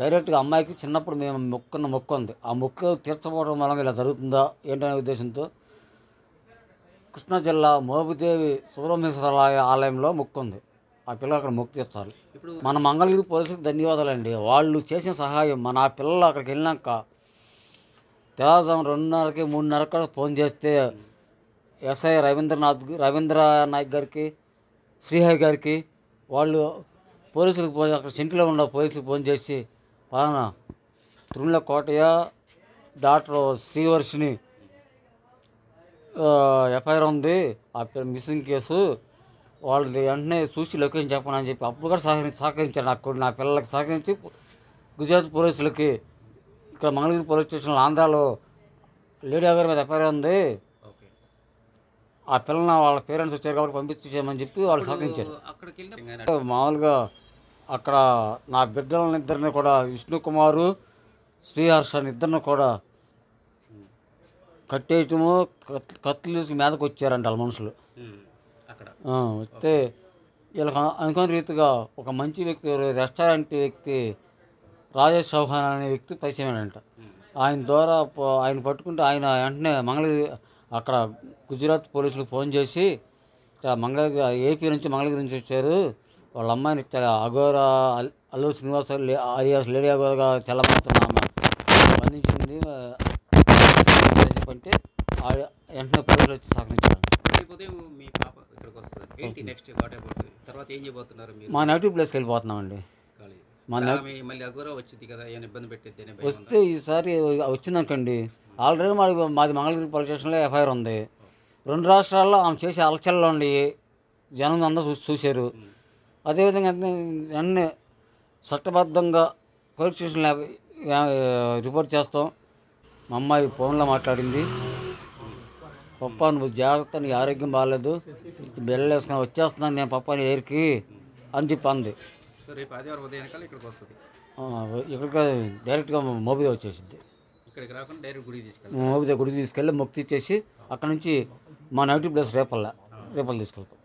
డైరెక్ట్గా అమ్మాయికి చిన్నప్పుడు మేము మొక్కు ఉంది. ఆ మొక్కు తీర్చకపోవడం వల్ల ఇలా జరుగుతుందా ఏంటనే ఉద్దేశంతో కృష్ణా జిల్లా మోపిదేవి సుబ్రహ్మణ్యేశ్వర ఆలయంలో మొక్కు ఉంది. ఆ పిల్లలు అక్కడ మొక్కు తీర్చాలి. మన మంగళగిరి పోలీసులకు ధన్యవాదాలండి. వాళ్ళు చేసిన సహాయం. మన ఆ పిల్లలు అక్కడికి వెళ్ళినాక తెల్లవారుజాము 2:30కి 3:30 ఫోన్ చేస్తే ఎస్ఐ రవీంద్ర నాయక్ గారికి, శ్రీహరి గారికి వాళ్ళు పోలీసులకు ఫోన్, అక్కడ సెంటర్లో ఉన్న పోలీసులకు ఫోన్ చేసి పలానా తిరుమల కోటయ్య డాక్టర్ శ్రీవర్షిని ఎఫ్ఐఆర్ ఉంది, ఆ మిస్సింగ్ కేసు, వాళ్ళది వెంటనే చూసి లొకేషన్ చెప్పండి అని చెప్పి అప్పుడు కూడా సహకరించారు. నా పిల్లలకి సహకరించి గుజరాత్ పోలీసులకి ఇక్కడ మంగళగిరి పోలీస్ స్టేషన్లో ఆంధ్రాలో లేడీ గారి మీద ఎఫ్ఐఆర్ ఉంది, ఆ పిల్లల వాళ్ళ పేరెంట్స్ వచ్చారు కాబట్టి పంపించేయమని చెప్పి వాళ్ళు సహకరించారు. మామూలుగా అక్కడ నా బిడ్డలనిద్దరిని కూడా విష్ణు కుమారు, శ్రీహర్షని ఇద్దరిని కూడా కట్టేయటము, కత్తులు మీదకి వచ్చారంట వాళ్ళ మనుషులు. వస్తే వీళ్ళకి అనుకోని రీతిగా ఒక మంచి వ్యక్తి, రెస్టారెంట్ వ్యక్తి రాజేష్ చౌహాన్ అనే వ్యక్తి పరిచయమేనంట. ఆయన ద్వారా ఆయన పట్టుకుంటే ఆయన వెంటనే మంగళగిరి అక్కడ గుజరాత్ పోలీసులకు ఫోన్ చేసి మంగళగిరి ఏపీ నుంచి మంగళగిరి నుంచి వచ్చారు, వాళ్ళ అమ్మాయిని అఘోర అల్లూరి శ్రీనివాస alias లేడీ అఘోరగా చల్లబడుతున్నాము బంధించింది అంటే వెంటనే పోలీసులు వచ్చి సహకరించారు. మా నెగిటివ్ ప్లేస్కి వెళ్ళిపోతున్నామండి. వస్తే ఈసారి వచ్చిందనుకోండి, ఆల్రెడీ మాది మంగళగిరి పోలీస్ స్టేషన్లో ఎఫ్ఐఆర్ ఉంది. 2 రాష్ట్రాల్లో ఆమె చేసే అలచల్లో ఉండి జనం అందరూ చూశారు. అదేవిధంగా వెంటనే చట్టబద్ధంగా పోలీస్ స్టేషన్లో రిపోర్ట్ చేస్తాం. మా అమ్మాయి ఫోన్లో మాట్లాడింది, పప్ప నువ్వు జాగ్రత్త, నీకు ఆరోగ్యం బాగాలేదు, బెల్లు వేసుకొని వచ్చేస్తున్నాను నేను పప్పని ఏరికి అని చెప్పి అంది. ఇక్కడికి డైరెక్ట్గా మోబిదే వచ్చేసింది. మోబిదే గుడికి తీసుకెళ్ళి మొక్కు తీసేసి అక్కడ నుంచి మా నెగిటివ్ ప్లేస్ రేపల్ తీసుకెళ్తాం.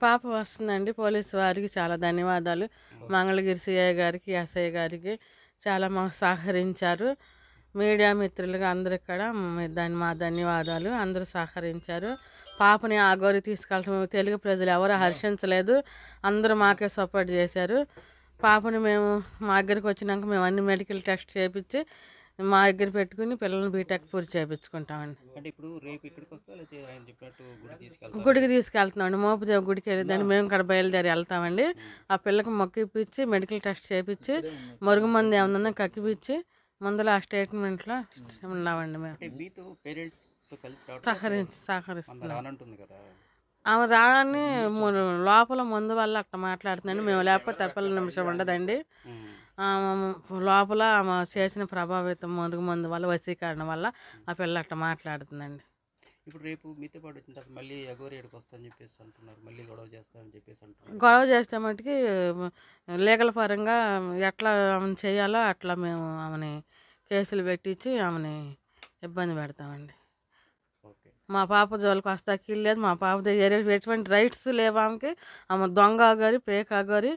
పాప వస్తుందండి. పోలీసు వారికి చాలా ధన్యవాదాలు. మంగళగిరి సిఐ గారికి, ఎస్ఐ గారికి చాలా మాకు సహకరించారు. మీడియా మిత్రులుగా అందరికి కూడా మా ధన్యవాదాలు. అందరూ సహకరించారు. పాపని ఆ గౌరి తీసుకెళ్ళటం తెలుగు ప్రజలు ఎవరు హర్షించలేదు, అందరూ మాకే సపోర్ట్ చేశారు. పాపని మేము మా దగ్గరికి వచ్చినాక మేము అన్ని మెడికల్ టెస్ట్ చేయించి మా దగ్గర పెట్టుకుని పిల్లల్ని బీటెక్ పూర్తి చేయించుకుంటామండి. గుడికి తీసుకెళ్తున్నామండి, మోపుదేవి గుడికి వెళ్ళేదాన్ని మేము ఇక్కడ బయలుదేరి వెళ్తామండి. ఆ పిల్లకి మొక్కిపించి మెడికల్ టెస్ట్ చేయించి మరుగుమంది ఏమన్నా కక్కిపించి ముందులో ఆ స్టేట్మెంట్లో ఉన్నామండి. మేము సహకరిస్తున్నాం. ఆమె రాగానే లోపల ముందు వల్ల అట్లా మాట్లాడుతుందండి. మేము లేకపోతే తెప్పల నిమిషం ఉండదండి. లోపల ఆమె చేసిన ప్రభావితం ముందు వల్ల వశీకరణ వల్ల ఆ పిల్ల అట్లా మాట్లాడుతుందండి. ఇప్పుడు రేపు మీతో పాటు వచ్చిన తర్వాత మళ్ళీ అఘోరి ఏడుకు వస్తామని చెప్పేసి అంటున్నారు, మళ్ళీ గొడవ చేస్తామని చెప్పేసి అంటున్నారు. గొడవ చేస్తే మటుకి లీగల్ పరంగా ఎట్లా ఆమెను చేయాలో అట్లా మేము ఆమెని కేసులు పెట్టించి ఆమెని ఇబ్బంది పెడతామండి. మా పాప జోలికి వస్తాకి లేదు, మా పాప దగ్గర ఎటువంటి రైట్స్ లేవు ఆమెకి. ఆమె దొంగ అఘోరి, పేక అఘోరి.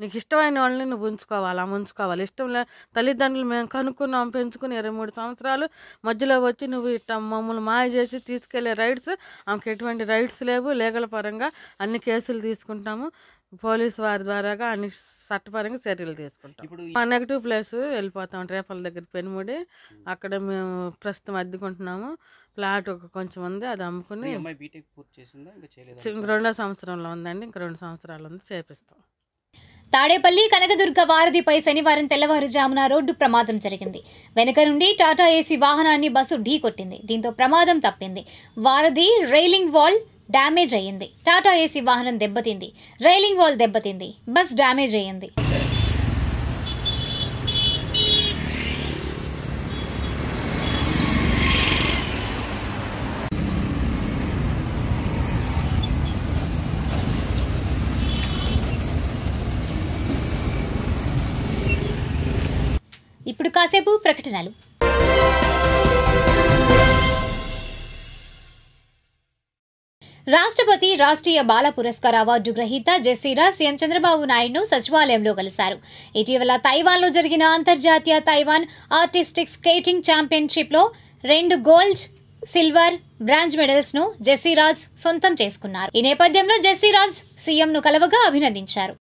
నీకు ఇష్టమైన వాళ్ళని నువ్వు ఉంచుకోవాలి, ఆమె ఉంచుకోవాలి. ఇష్టం లే తల్లిదండ్రులు మేము కనుక్కున్నాం, పెంచుకుని 23 సంవత్సరాలు మధ్యలో వచ్చి నువ్వు ఇట్లా మమ్మల్ని మాయ చేసి తీసుకెళ్లే రైట్స్ ఆమెకి ఎటువంటి రైట్స్ లేవు. లీగల్ పరంగా అన్ని కేసులు తీసుకుంటాము, పోలీసు వారి ద్వారాగా అన్ని చట్టపరంగా చర్యలు తీసుకుంటాం. మా నెగిటివ్ ప్లేస్ వెళ్ళిపోతాం, రేపల దగ్గర పెనుముడి. అక్కడ మేము ప్రస్తుతం అద్దెకుంటున్నాము. ఫ్లాట్ కొంచెం ఉంది, అది అమ్ముకుని బీటెక్ పూర్తి చేసిందా? ఇంకా 2వ సంవత్సరంలో ఉందండి, ఇంకా 2 సంవత్సరాలు ఉంది, చేపిస్తాం. తాడేపల్లి కనకదుర్గ వారధిపై శనివారం తెల్లవారుజామున రోడ్డు ప్రమాదం జరిగింది. వెనుక నుండి టాటా ఏసీ వాహనాన్ని బస్సు ఢీకొట్టింది. దీంతో ప్రమాదం తప్పింది. వారధి రైలింగ్ వాల్ డ్యామేజ్ అయ్యింది. టాటా ఏసీ వాహనం దెబ్బతింది. రైలింగ్ వాల్ దెబ్బతింది. బస్ డ్యామేజ్ అయ్యింది. ఇప్పుడు కాసేపు ప్రకటనలు. రాష్ట్రపతి రాష్ట్రీయ బాల పురస్కార్ అవార్డు గ్రహీత జెస్సీరాజ్ సీఎం చంద్రబాబు నాయుడును సచివాలయంలో కలిశారు. ఇటీవల తైవాన్లో జరిగిన అంతర్జాతీయ తైవాన్ ఆర్టిస్టిక్ స్కేటింగ్ ఛాంపియన్షిప్లో 2 గోల్డ్, సిల్వర్, బ్రాంజ్ మెడల్స్ ను జెస్సీరాజ్ సొంతం చేసుకున్నారు. ఈ నేపథ్యంలో జెస్సీరాజ్ సీఎంను కలవగా అభినందించారు.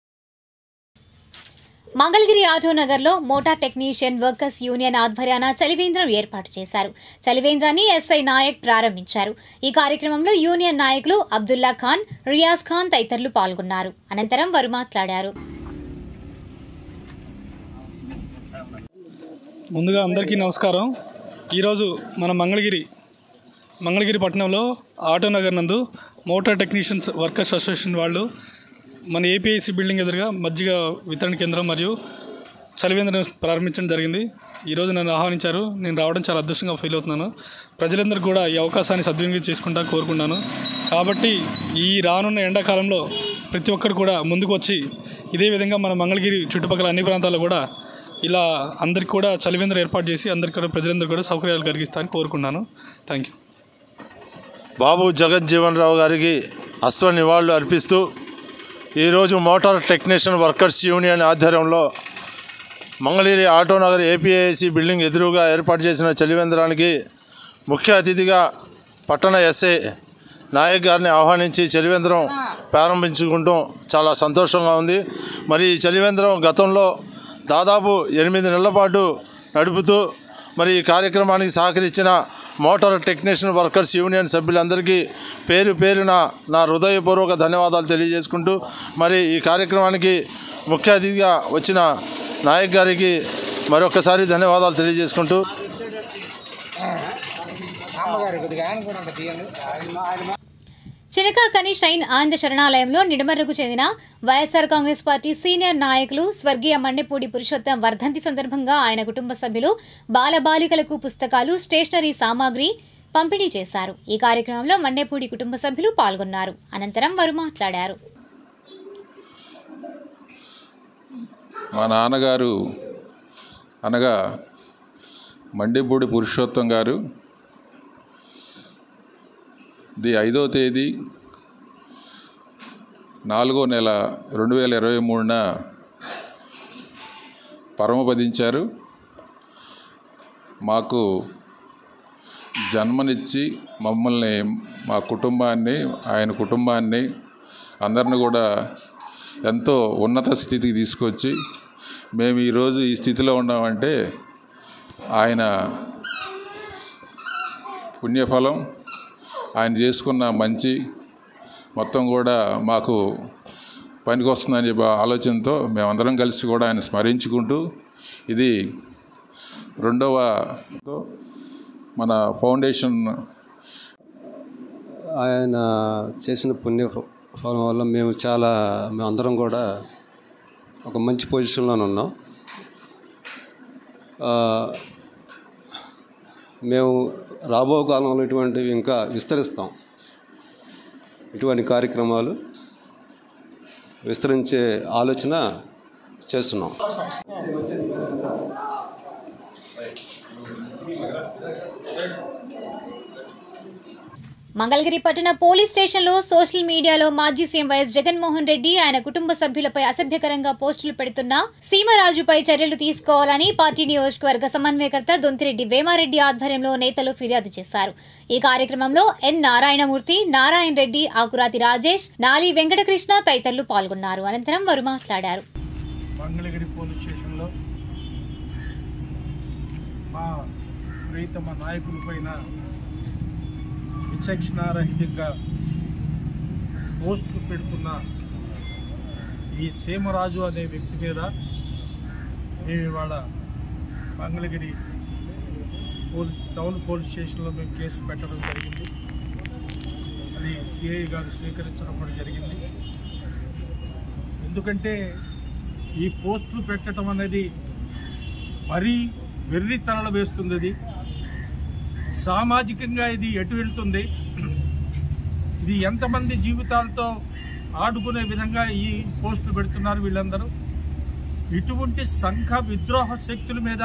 మంగళగిరి ఆటోనగర్లో మోటార్ టెక్నీషియన్ వర్కర్స్ యూనియన్ ఆధ్వర్యాన చలివేంద్రం ఏర్పాటు చేశారు. చలివేంద్రాన్ని ఎస్ఐ నాయక్ ప్రారంభించారు. ఈ కార్యక్రమంలో యూనియన్ నాయకులు అబ్దుల్లా ఖాన్, రియాజ్ ఖాన్ తదితరులు పాల్గొన్నారు. అనంతరం వారు మాట్లాడారు. ముందుగా అందరికీ నమస్కారం. ఈరోజు మన మంగళగిరి పట్టణంలో ఆటోనగర్ నందు మోటార్ టెక్నీషియన్స్ వర్కర్స్ అసోసియేషన్ వాళ్ళు మన ఏపీఐసి బిల్డింగ్ ఎదురుగా మజ్జిగ వితరణ కేంద్రం మరియు చలివేంద్రం ప్రారంభించడం జరిగింది. ఈరోజు నన్ను ఆహ్వానించారు. నేను రావడం చాలా అదృష్టంగా ఫీల్ అవుతున్నాను. ప్రజలందరూ కూడా ఈ అవకాశాన్ని సద్వినియోగం చేసుకుంటా కోరుకున్నాను. కాబట్టి ఈ రానున్న ఎండాకాలంలో ప్రతి ఒక్కరు కూడా ముందుకు వచ్చి ఇదే విధంగా మన మంగళగిరి చుట్టుపక్కల అన్ని ప్రాంతాల్లో కూడా ఇలా అందరికీ కూడా చలివేంద్రం ఏర్పాటు చేసి అందరికీ కూడా ప్రజలందరూ కూడా సౌకర్యాలు కలిగిస్తారని కోరుకున్నాను. Thank you. బాబు జగజ్జీవన్ రావు గారికి అశ్వ నివాళులు అర్పిస్తూ ఈరోజు మోటార్ టెక్నీషియన్ వర్కర్స్ యూనియన్ ఆధ్వర్యంలో మంగళగిరి ఆటోనగర్ ఏపీఐసి బిల్డింగ్ ఎదురుగా ఏర్పాటు చేసిన చలివేంద్రానికి ముఖ్య అతిథిగా పట్టణ ఎస్ఐ నాయక్ గారిని ఆహ్వానించి చలివేంద్రం ప్రారంభించుకుంటూ చాలా సంతోషంగా ఉంది. మరి ఈ చలివేంద్రం గతంలో దాదాపు 8 నెలల పాటు నడుపుతూ మరి ఈ కార్యక్రమానికి సహకరించిన మోటార్ టెక్నీషియన్ వర్కర్స్ యూనియన్ సభ్యులందరికీ పేరు పేరున నా హృదయపూర్వక ధన్యవాదాలు తెలియజేసుకుంటూ మరి ఈ కార్యక్రమానికి ముఖ్య అతిథిగా వచ్చిన నాయక్ గారికి మరొకసారి ధన్యవాదాలు తెలియజేసుకుంటూ చినకాకని షైన్ ఆనంద శరణాలయంలో నిడమర్రుకు చెందిన వైఎస్ఆర్ కాంగ్రెస్ పార్టీ సీనియర్ నాయకులు స్వర్గీయ మండెపూడి పురుషోత్తం వర్ధంతి సందర్భంగా ఆయన కుటుంబ సభ్యులు బాలబాలికలకు పుస్తకాలు, స్టేషనరీ సామాగ్రి పంపిణీ చేశారు. ఈ కార్యక్రమంలో మండెపూడి కుటుంబ సభ్యులు పాల్గొన్నారు. అనంతరం వారు మాట్లాడారు. మా నాన్నగారు అనగా మండెపూడి పురుషోత్తం గారు 5వ తేదీ 4వ నెల 2023న పరమపదించారు. మాకు జన్మనిచ్చి మమ్మల్ని, మా కుటుంబాన్ని, ఆయన కుటుంబాన్ని అందరిని కూడా ఎంతో ఉన్నత స్థితికి తీసుకొచ్చి మేము ఈరోజు ఈ స్థితిలో ఉన్నామంటే ఆయన పుణ్యఫలం, ఆయన చేసుకున్న మంచి మొత్తం కూడా మాకు పనికొస్తుందని చెప్పి ఆలోచనతో మేమందరం కలిసి కూడా ఆయన స్మరించుకుంటూ ఇది 2వ మన ఫౌండేషన్ ఆయన చేసిన పుణ్యఫలం వల్ల మేమందరం కూడా ఒక మంచి పొజిషన్లో ఉన్నాం. మేము రాబో కాలంలో ఇటువంటివి ఇంకా విస్తరిస్తాం. ఇటువంటి కార్యక్రమాలు విస్తరించే ఆలోచన చేస్తున్నాం. మంగళగిరి పట్టణ పోలీస్ స్టేషన్లో సోషల్ మీడియాలో మాజీ సీఎం వైఎస్ జగన్మోహన్ రెడ్డి, ఆయన కుటుంబ సభ్యులపై అసభ్యకరంగా పోస్టులు పెడుతున్న సీమరాజుపై చర్యలు తీసుకోవాలని పార్టీ నియోజకవర్గ సమన్వయకర్త దొంతిరెడ్డి వేమారెడ్డి ఆధ్వర్యంలో నేతలు ఫిర్యాదు చేశారు. ఈ కార్యక్రమంలో ఎన్ నారాయణమూర్తి, నారాయణ రెడ్డి, ఆకురాతి రాజేష్, నాలి వెంకటకృష్ణ తదితరులు పాల్గొన్నారు. అనంతరం వారు మాట్లాడారు. మంగళగిరి పోలీస్ స్టేషన్లో మా ప్రియతమ నాయకులపైన విచక్షణారహితంగా పోస్టులు పెడుతున్న ఈ సీమరాజు అనే వ్యక్తి మీద మేము ఇవాళ మంగళగిరి టౌన్ పోలీస్ స్టేషన్లో మేము కేసు పెట్టడం జరిగింది. అది సిఐ గారు స్వీకరించడం కూడా జరిగింది. ఎందుకంటే ఈ పోస్టులు పెట్టడం అనేది మరీ వెర్రితనలు వేస్తుంది. అది సామాజికంగా ఇది ఎటు వెళ్తుంది, ఇది ఎంతమంది జీవితాలతో ఆడుకునే విధంగా ఈ పోస్టులు పెడుతున్నారు వీళ్ళందరూ. ఇటువంటి సంఘ విద్రోహ శక్తుల మీద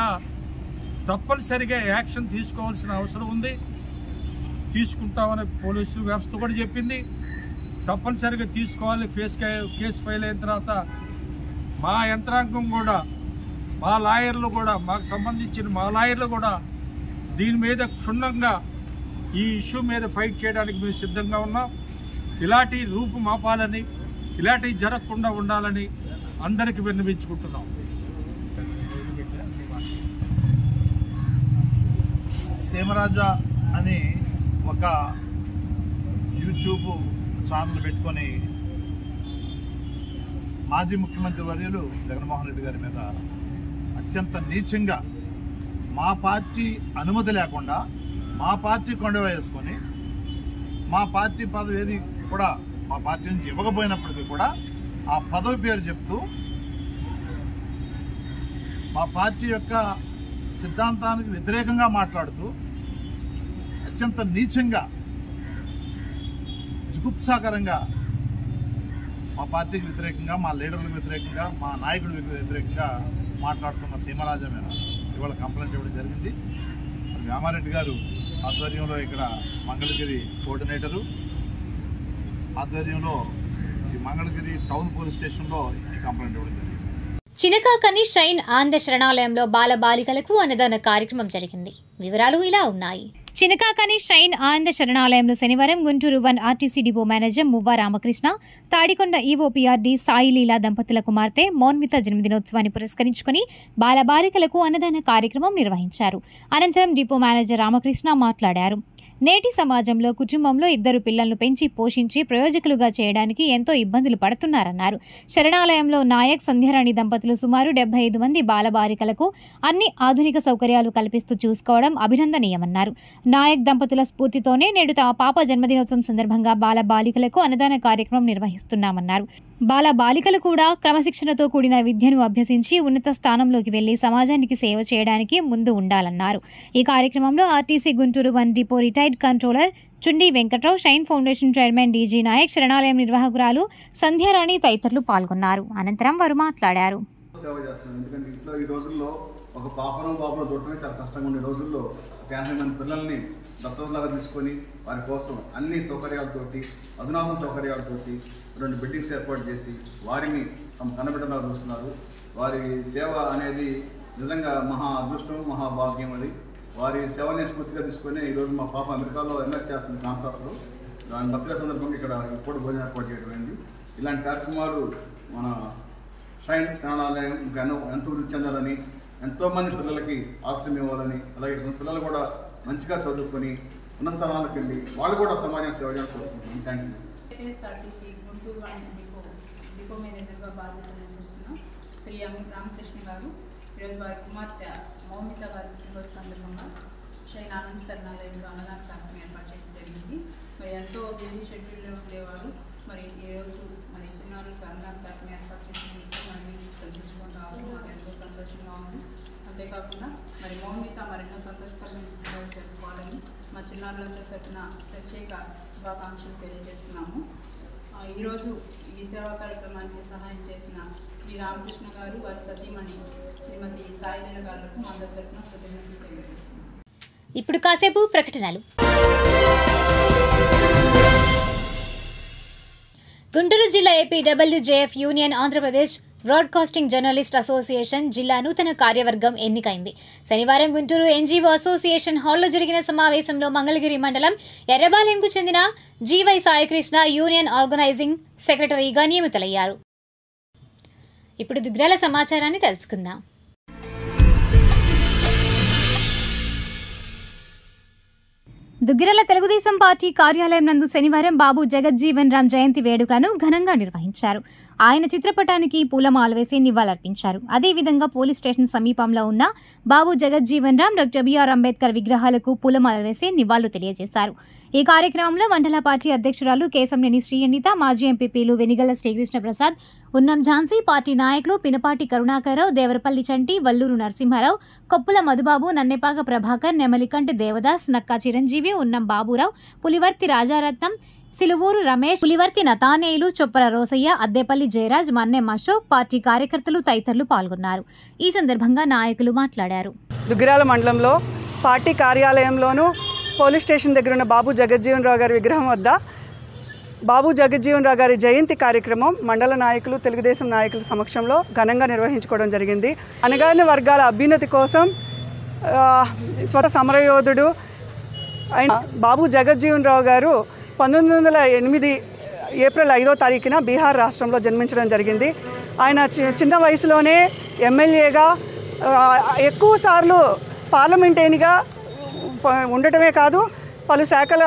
తప్పనిసరిగా యాక్షన్ తీసుకోవాల్సిన అవసరం ఉంది. తీసుకుంటామని పోలీసు వ్యవస్థ కూడా చెప్పింది. తప్పనిసరిగా తీసుకోవాలి. కేసు ఫైల్ అయిన తర్వాత మా యంత్రాంగం కూడా, మా లాయర్లు కూడా, మాకు సంబంధించిన మా లాయర్లు కూడా దీని మీద క్షుణ్ణంగా ఈ ఇష్యూ మీద ఫైట్ చేయడానికి మేము సిద్ధంగా ఉన్నాం. ఇలాంటి రూపు మాపాలని, ఇలాంటివి జరగకుండా ఉండాలని అందరికీ విన్నవించుకుంటున్నాం. సీమరాజా అని ఒక యూట్యూబ్ ఛానల్ పెట్టుకొని మాజీ ముఖ్యమంత్రి వర్యులు జగన్మోహన్ రెడ్డి గారి మీద అత్యంత నీచంగా మా పార్టీ అనుమతి లేకుండా మా పార్టీ కొండవ వేసుకొని మా పార్టీ పదవి ఏది కూడా మా పార్టీ నుంచి ఇవ్వకపోయినప్పటికీ కూడా ఆ పదవి పేరు చెప్తూ మా పార్టీ యొక్క సిద్ధాంతానికి వ్యతిరేకంగా మాట్లాడుతూ అత్యంత నీచంగా జుగుప్సాకరంగా మా పార్టీకి వ్యతిరేకంగా, మా లీడర్లకు వ్యతిరేకంగా, మా నాయకుడికి వ్యతిరేకంగా మాట్లాడుతున్న సీమరాజా మీద ఇవాళ కంప్లైంట్ ఇవ్వడం జరిగింది. వ్యామారెడ్డి గారు ఆధ్వర్యంలో ఇక్కడ మంగళగిరి కోఆర్డినేటరు ఆధ్వర్యంలో ఈ మంగళగిరి టౌన్ పోలీస్ స్టేషన్లో ఈ కంప్లైంట్ ఇవ్వడం జరిగింది. చినకాకని షైన్ ఆంధ్ర శరణాలయంలో బాలబాలికలకు అన్నదాన కార్యక్రమం జరిగింది. వివరాలు ఇలా ఉన్నాయి. చినకాకని షైన్ ఆనంద శరణాలయంలో శనివారం గుంటూరు 1 ఆర్టీసీ డిపో మేనేజర్ మువ్వ రామకృష్ణ, తాడికొండ ఈఓపీఆర్డీ సాయిలీలా దంపతుల కుమార్తె మోన్విత జన్మదినోత్సవాన్ని పురస్కరించుకుని బాలబాలికలకు అన్నదాన కార్యక్రమం నిర్వహించారు. అనంతరం డిపో మేనేజర్ రామకృష్ణ మాట్లాడారు. నేటి సమాజంలో కుటుంబంలో 2 పిల్లలను పెంచి పోషించి ప్రయోజకులుగా చేయడానికి ఎంతో ఇబ్బందులు పడుతున్నారన్నారు. శరణాలయంలో నాయక్ సంధ్యారాణి దంపతులు సుమారు 75 మంది బాలబాలికలకు అన్ని ఆధునిక సౌకర్యాలు కల్పిస్తూ చూసుకోవడం అభినందనీయమన్నారు. నాయక్ దంపతుల స్ఫూర్తితోనే నేడు తమ పాప జన్మదినోత్సవం సందర్భంగా బాలబాలికలకు అన్నదాన కార్యక్రమం నిర్వహిస్తున్నామన్నారు. బాలబాలికలు కూడా క్రమశిక్షణతో కూడిన విద్యను అభ్యసించి ఉన్నత స్థానంలోకి వెళ్లి సమాజానికి సేవ చేయడానికి ముందు ఉండాలన్నారు. ఈ కార్యక్రమంలో RTC Guntur 1 depot retired controller Chundi Venkatrao, shine foundation chairman DG Nayak, శరణాలయం నిర్వాహకురాలు సంధ్యారాణి తదితరులు పాల్గొన్నారు. అనంతరం వారు మాట్లాడారు. సేవ చేస్తున్నాం. ఎందుకంటే ఇంట్లో ఈ రోజుల్లో ఒక పాపను బాబును చూడటమే చాలా కష్టంగా ఉండే రోజుల్లో 50 మంది పిల్లల్ని దత్తతలాగా తీసుకొని వారి కోసం అన్ని సౌకర్యాలతోటి, అధునాతన సౌకర్యాలతోటి 2 బిల్డింగ్స్ ఏర్పాటు చేసి వారిని తమ కన్నబిడ్డలా చూస్తున్నారు. వారి సేవ అనేది నిజంగా మహా అదృష్టం, మహాభాగ్యం. అది వారి సేవని స్ఫూర్తిగా తీసుకొని ఈరోజు మా పాప అమెరికాలో ఎంఎస్ చేస్తుంది కాన్సాస్లో. దాని బర్త్డే సందర్భంగా ఇక్కడ ఇప్పుడు భోజనం ఏర్పాటు చేయడం. ఇలాంటి కార్యక్రమాలు మన షైన్ శరణాలయం ఇంకా ఎంతో వృద్ధి చెందాలని, ఎంతోమంది పిల్లలకి ఆశ్రయం ఇవ్వాలని, అలాగే పిల్లలు కూడా మంచిగా చదువుకొని ఉన్న స్థలాలకు వెళ్ళి వాళ్ళు కూడా సమాజం సేవ చేయాలనుకుంటున్నాను. Thank you. APSRTC Guntur 1 depot మేనేజర్గా బాధ్యతలు నిర్వహిస్తున్న శ్రీ రామకృష్ణ గారు ఈరోజు వారి కుమార్తె మౌమిత గారి పుట్టినరోజు సందర్భంగా షైన్ ఆనంద్ శరణాలయంలో అన్నదాన కార్యక్రమం ఏర్పాటు చేయడం జరిగింది. మరి ఎంతో బిజీ షెడ్యూల్లో ఉండేవారు. మరి ఈరోజు మరి చిన్నారులకు అన్నదాన కార్యక్రమం ఏర్పాటు చేసినందుకు మరి తెలుసుకొని రావడం మాకు ఎంతో సంతోషంగా ఉంది. అంతేకాకుండా మరి మౌమిత మరెన్నో సంతోషకరమైన పుట్టినరోజు జరుపుకోవాలని మా చిన్నారులతో తరఫున ప్రత్యేక శుభాకాంక్షలు తెలియజేస్తున్నాము. ఈరోజు ఈ సేవా కార్యక్రమానికి సహాయం చేసిన శ్రీ రామకృష్ణ గారు, వారి సతీమణి శ్రీమతి సాయిలీల గారులకు మా అందరి తరఫున కృతజ్ఞతలు తెలియజేస్తున్నాము. ఇప్పుడు కాసేపు ప్రకటనలు. గుంటూరు జిల్లా APWJF union Andhra Pradesh broadcasting journalist association జిల్లా నూతన కార్యవర్గం ఎన్నికైంది. శనివారం గుంటూరు ఎన్జీఓ అసోసియేషన్ హాల్లో జరిగిన సమావేశంలో మంగళగిరి మండలం ఎర్రబాలెంకు చెందిన జీవై సాయికృష్ణ యూనియన్ ఆర్గనైజింగ్ సెక్రటరీగా నియమితులయ్యారు. ఇప్పుడు దిగ్రాల సమాచారాన్ని తెలుసుకుందాం. దుగ్గిరాల తెలుగుదేశం పార్టీ కార్యాలయం నందు శనివారం బాబు జగజ్జీవన్ రామ్ జయంతి వేడుకలను ఘనంగా నిర్వహించారు. ఆయన చిత్రపటానికి పూలమాల వేసి నివాళులర్పించారు. అదేవిధంగా పోలీస్ స్టేషన్ సమీపంలో ఉన్న బాబు జగజ్జీవన్ రామ్, డాక్టర్ బిఆర్ అంబేద్కర్ విగ్రహాలకు పూలమాల వేసి నివాళులు తెలియజేశారు. ఈ కార్యక్రమంలో మండల పార్టీ అధ్యక్షురాలు కేశంనేని శ్రీయనిత, మాజీ ఎంపీపీలు వెనిగళ్ల శ్రీకృష్ణ ప్రసాద్, ఉన్నం ఝాన్సీ, పార్టీ నాయకులు పినపాటి కరుణాకరరావు, దేవరపల్లి చంటి, వల్లూరు నరసింహారావు, కొప్పుల మధుబాబు, నన్నెపాక ప్రభాకర్, నెమలికంటి దేవదాస్, నక్కా చిరంజీవి, ఉన్నం బాబురావు, పులివర్తి రాజారత్నం, సిలువూరు రమేష్, పులివర్తి నతానేయులు, చొప్పల రోసయ్య, అద్దేపల్లి జయరాజ్, మన్నెం అశోక్, పార్టీ కార్యకర్తలు తదితరులు పాల్గొన్నారు. ఈ సందర్భంగా నాయకులు మాట్లాడారు. దుగ్గిరాల మండలంలో పార్టీ కార్యాలయంలోనూ పోలీస్ స్టేషన్ దగ్గర ఉన్న బాబు జగజ్జీవన్ రావు గారి విగ్రహం వద్ద బాబు జగజ్జీవన్ రావు గారి జయంతి కార్యక్రమం మండల నాయకులు, తెలుగుదేశం నాయకుల సమక్షంలో ఘనంగా నిర్వహించుకోవడం జరిగింది. అణగారిన వర్గాల అభ్యున్నతి కోసం స్వత సమరయోధుడు అయిన బాబు జగజ్జీవన్ రావు గారు 1908 ఏప్రిల్ 5వ తారీఖున బీహార్ రాష్ట్రంలో జన్మించడం జరిగింది. ఆయన చిన్న వయసులోనే ఎమ్మెల్యేగా, ఎక్కువ సార్లు పార్లమెంటేరియన్గా ఉండటమే కాదు, పలు శాఖల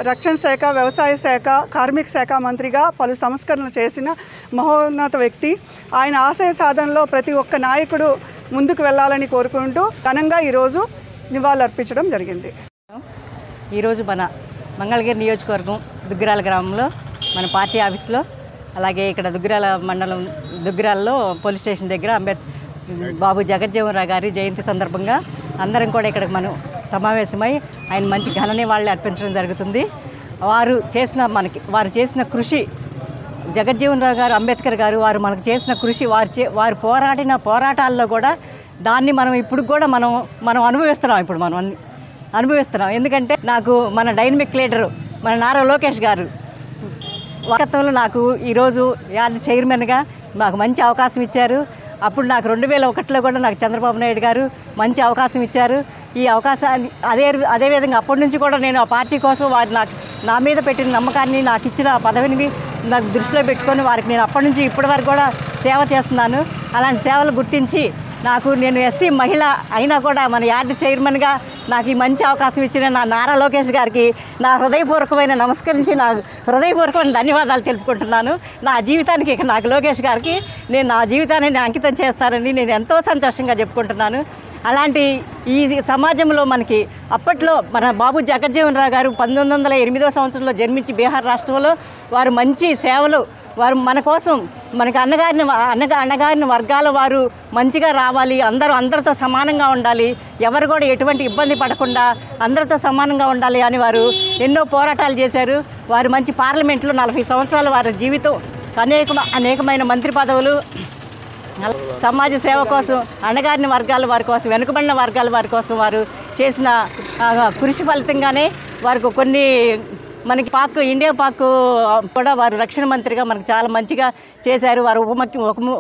రక్షణ శాఖ, వ్యవసాయ శాఖ, కార్మిక శాఖ మంత్రిగా పలు సంస్కరణలు చేసిన మహోన్నత వ్యక్తి. ఆయన ఆశయ సాధనలో ప్రతి ఒక్క నాయకుడు ముందుకు వెళ్ళాలని కోరుకుంటూ ఘనంగా ఈరోజు నివాళులర్పించడం జరిగింది. ఈరోజు మన మంగళగిరి నియోజకవర్గం దుగ్గిరాల గ్రామంలో మన పార్టీ ఆఫీస్లో, అలాగే ఇక్కడ దుగ్గిరాల మండలం దుగ్గిరాలలో పోలీస్ స్టేషన్ దగ్గర బాబు జగజ్జీవన్ రావు గారి జయంతి సందర్భంగా అందరం కూడా ఇక్కడ మనం సమావేశమై ఆయన మంచి ఘన నివాళులు అర్పించడం జరుగుతుంది. వారు చేసిన కృషి, జగజ్జీవన్ రావు గారు, అంబేద్కర్ గారు వారు మనకు చేసిన కృషి, వారు పోరాడిన పోరాటాల్లో కూడా దాన్ని మనం ఇప్పుడు కూడా మనం అనుభవిస్తున్నాం. ఇప్పుడు మనం అనుభవిస్తున్నాం. ఎందుకంటే నాకు మన డైనమిక్ లీడరు మన నారా లోకేష్ గారు వాకత్వంలో నాకు ఈరోజు యార్డ్ చైర్మన్గా నాకు మంచి అవకాశం ఇచ్చారు. అప్పుడు నాకు 2001లో కూడా నాకు చంద్రబాబు నాయుడు గారు మంచి అవకాశం ఇచ్చారు. ఈ అవకాశాన్ని అదేవిధంగా అప్పటి నుంచి కూడా నేను ఆ పార్టీ కోసం వారు నా మీద పెట్టిన నమ్మకాన్ని, నాకు ఇచ్చిన పదవిని నాకు దృష్టిలో పెట్టుకొని వారికి నేను అప్పటి నుంచి ఇప్పటి వరకు కూడా సేవ చేస్తున్నాను. అలాంటి సేవలు గుర్తించి నేను ఎస్సీ మహిళ అయినా కూడా మన యార్డ్ చైర్మన్గా నాకు ఈ మంచి అవకాశం ఇచ్చిన నా నారా లోకేష్ గారికి నా హృదయపూర్వకమైన ధన్యవాదాలు తెలుపుకుంటున్నాను. నా జీవితానికి నాకు లోకేష్ గారికి నా జీవితాన్ని అంకితం చేస్తారని నేను ఎంతో సంతోషంగా చెప్పుకుంటున్నాను. అలాంటి ఈ సమాజంలో మనకి అప్పట్లో మన బాబు జగజ్జీవన్ రావు గారు 1908వ సంవత్సరంలో జన్మించి బీహార్ రాష్ట్రంలో వారు మంచి సేవలు, వారు మన కోసం మనకి అన్నగారిన వర్గాల వారు మంచిగా రావాలి, అందరితో సమానంగా ఉండాలి, ఎవరు కూడా ఎటువంటి ఇబ్బంది పడకుండా అందరితో సమానంగా ఉండాలి అని వారు ఎన్నో పోరాటాలు చేశారు. వారు మంచి పార్లమెంట్లో 40 సంవత్సరాలు వారి జీవితం అనేకమైన మంత్రి పదవులు, సమాజ సేవ కోసం, అణగారిన వర్గాల వారి కోసం, వెనుకబడిన వర్గాల వారి కోసం వారు చేసిన కృషి ఫలితంగానే వారికి కొన్ని మనకి ఇండియా పాక్ కూడా వారు రక్షణ మంత్రిగా మనకు చాలా మంచిగా చేశారు. వారు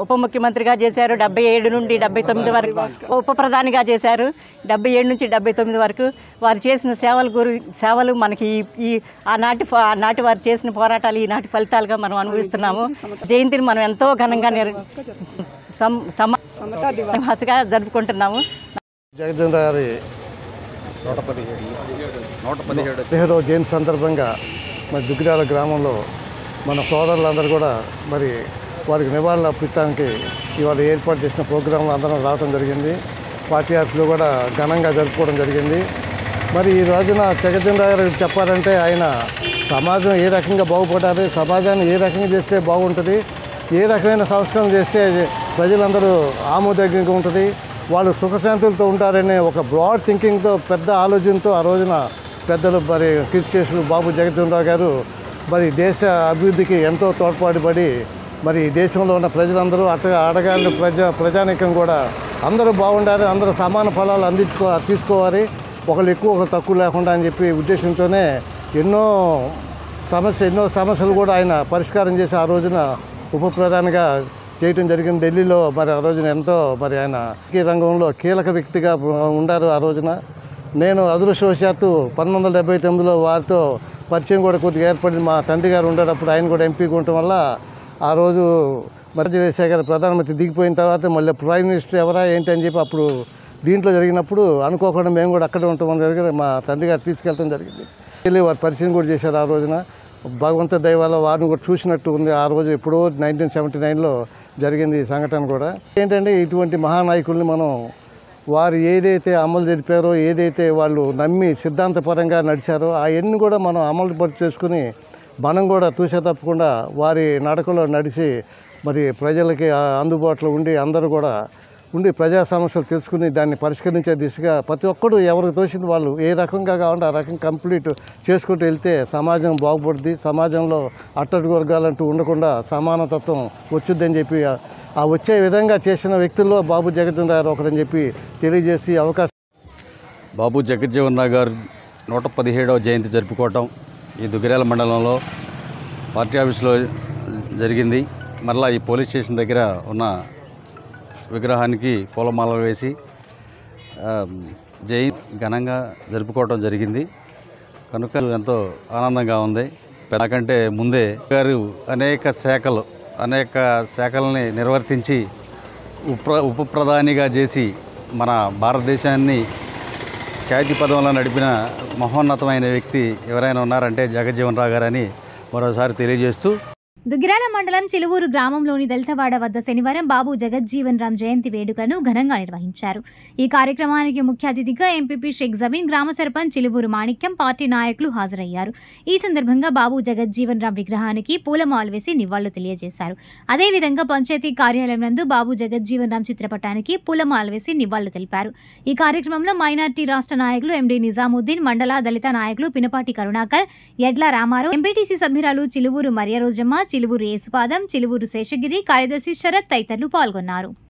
ఉప ముఖ్యమంత్రిగా చేశారు. 77 నుండి 79 వరకు ఉప ప్రధానిగా చేశారు. 77 నుంచి 79 వరకు వారు చేసిన సేవలు మనకి ఆనాటి వారు చేసిన పోరాటాలు ఈనాటి ఫలితాలుగా మనం అనుభవిస్తున్నాము. జయంతిని మనం ఎంతో ఘనంగా సింహాసగా జరుపుకుంటున్నాము. జగజ్జీవన్ రావు గారి 117వ జయంతి సందర్భంగా మరి దుగ్గిరాల గ్రామంలో మన సోదరులందరూ కూడా మరి వారికి నివాళులు అర్పించడానికి ఇవాళ ఏర్పాటు చేసిన ప్రోగ్రాంలో అందరం రావడం జరిగింది. పార్టీ ఆఫీస్లో కూడా ఘనంగా జరుపుకోవడం జరిగింది. మరి ఈ రోజున జగజ్జీవన్ రావు గారు చెప్పాలంటే ఆయన సమాజం ఏ రకంగా బాగుపడాలి, సమాజాన్ని ఏ రకంగా చేస్తే బాగుంటుంది, ఏ రకమైన సంస్కరణ చేస్తే ప్రజలందరూ ఆమోదయోగ్యంగా ఉంటుంది, వాళ్ళు సుఖశాంతులతో ఉంటారనే ఒక బ్రాడ్ థింకింగ్తో, పెద్ద ఆలోచనతో ఆ రోజున పెద్దలు మరి కృషి చేసిన బాబు జగజ్జీవన్ రావు గారు మరి దేశ అభివృద్ధికి ఎంతో తోడ్పాటుపడి మరి దేశంలో ఉన్న ప్రజలందరూ అడగాలి ప్రజానీకం కూడా అందరూ బాగుండాలి, అందరూ సమాన ఫలాలు తీసుకోవాలి, ఒకళ్ళు ఎక్కువ ఒకరు తక్కువ లేకుండా అని చెప్పి ఉద్దేశంతోనే ఎన్నో సమస్యలు కూడా ఆయన పరిష్కారం చేసి ఆ రోజున ఉప ప్రధానిగా చేయటం జరిగింది. ఢిల్లీలో మరి ఆ రోజున ఎంతో మరి ఆయన ఈ రంగంలో కీలక వ్యక్తిగా ఉండారు. ఆ రోజున నేను అదృష్టవశాత్తు 1979లో వారితో పరిచయం కూడా కొద్దిగా ఏర్పడింది. మా తండ్రి గారు ఉండేటప్పుడు ఆయన కూడా ఎంపీగా ఉండటం వల్ల ఆ రోజు రాజశేఖర్ ప్రధానమంత్రి దిగిపోయిన తర్వాత మళ్ళీ ప్రైమ్ మినిస్టర్ ఎవరా ఏంటి అని చెప్పి అప్పుడు దీంట్లో జరిగినప్పుడు అనుకోకుండా మేము కూడా అక్కడే ఉండటం జరిగింది. మా తండ్రి గారు తీసుకెళ్ళటం జరిగింది. వెళ్ళి వారు పరిచయం కూడా చేశారు. ఆ రోజున భగవంత దయ వల్ల వారిని కూడా చూసినట్టు ఉంది. ఆ రోజు ఎప్పుడో 1979లో జరిగింది ఈ సంఘటన కూడా. ఏంటంటే ఇటువంటి మహానాయకుల్ని మనం వారు ఏదైతే అమలు జరిపారో, ఏదైతే వాళ్ళు నమ్మి సిద్ధాంతపరంగా నడిచారో అవన్నీ కూడా మనం అమలు చేసుకుని మనం కూడా తూచా తప్పకుండా వారి నడకలో నడిచి మరి ప్రజలకి అందుబాటులో ఉండి అందరూ కూడా ఉండి ప్రజా సమస్యలు తెలుసుకుని దాన్ని పరిష్కరించే దిశగా ప్రతి ఒక్కరు ఎవరికి తోచింది వాళ్ళు ఏ రకంగా కావాలంటే ఆ రకం కంప్లీట్ చేసుకుంటూ వెళ్తే సమాజం బాగుపడుద్ది. సమాజంలో అట్టడుగు వర్గాలంటూ ఉండకుండా సమానతత్వం వచ్చుద్దని చెప్పి ఆ వచ్చే విధంగా చేసిన వ్యక్తుల్లో బాబు జగజ్జీవన్ రావు ఒకరని చెప్పి తెలియజేసి అవకాశం. బాబు జగజ్జీవన్ రావు గారు 117వ జయంతి జరుపుకోవటం ఈ దుగ్గిరాల మండలంలో పార్టీ ఆఫీసులో జరిగింది. మరలా ఈ పోలీస్ స్టేషన్ దగ్గర ఉన్న విగ్రహానికి పూలమాలలు వేసి జయంతి ఘనంగా జరుపుకోవడం జరిగింది. కనుక ఎంతో ఆనందంగా ఉంది. నాకంటే ముందే గారు అనేక శాఖల్ని నిర్వర్తించి ఉప ప్రధానిగా చేసి మన భారతదేశాన్ని ఖ్యాతి పదంలో నడిపిన మహోన్నతమైన వ్యక్తి ఎవరైనా ఉన్నారంటే జగజ్జీవన్ రావు గారని మరోసారి తెలియజేస్తూ దుగ్గిరాల మండలం చిలువూరు గ్రామంలోని దళితవాడ వద్ద శనివారం బాబు జగజ్జీవన్ రామ్ జయంతి వేడుకలను ఘనంగా నిర్వహించారు. ఈ కార్యక్రమానికి ముఖ్య అతిథిగా ఎంపీపీ షేక్ జమీన్, గ్రామ సర్పంచ్ చిలువూరు మాణిక్యం, పార్టీ నాయకులు హాజరయ్యారు. ఈ సందర్భంగా బాబు జగజ్జీవన్ రామ్ విగ్రహానికి పూలమాలలు వేసి నివాళులు తెలియజేశారు. అదేవిధంగా పంచాయతీ కార్యాలయం నందు బాబు జగజ్జీవన్ రామ్ చిత్రపటానికి పూలమాలలు వేసి నివాళులు తెలిపారు. ఈ కార్యక్రమంలో మైనార్టీ రాష్ట్ర నాయకులు ఎండి నిజాముద్దీన్, మండల దళిత నాయకులు పినపాటి కరుణాకర్, ఎడ్ల రామారావు, ఎంపీటీసీ సభ్యురాలు చిలువూరు మరియరోజమ్మ, చిలువూరు యేసుపాదం, చిలువూరు శేషగిరి, కార్యదర్శి శరత్ తదితరులు పాల్గొన్నారు.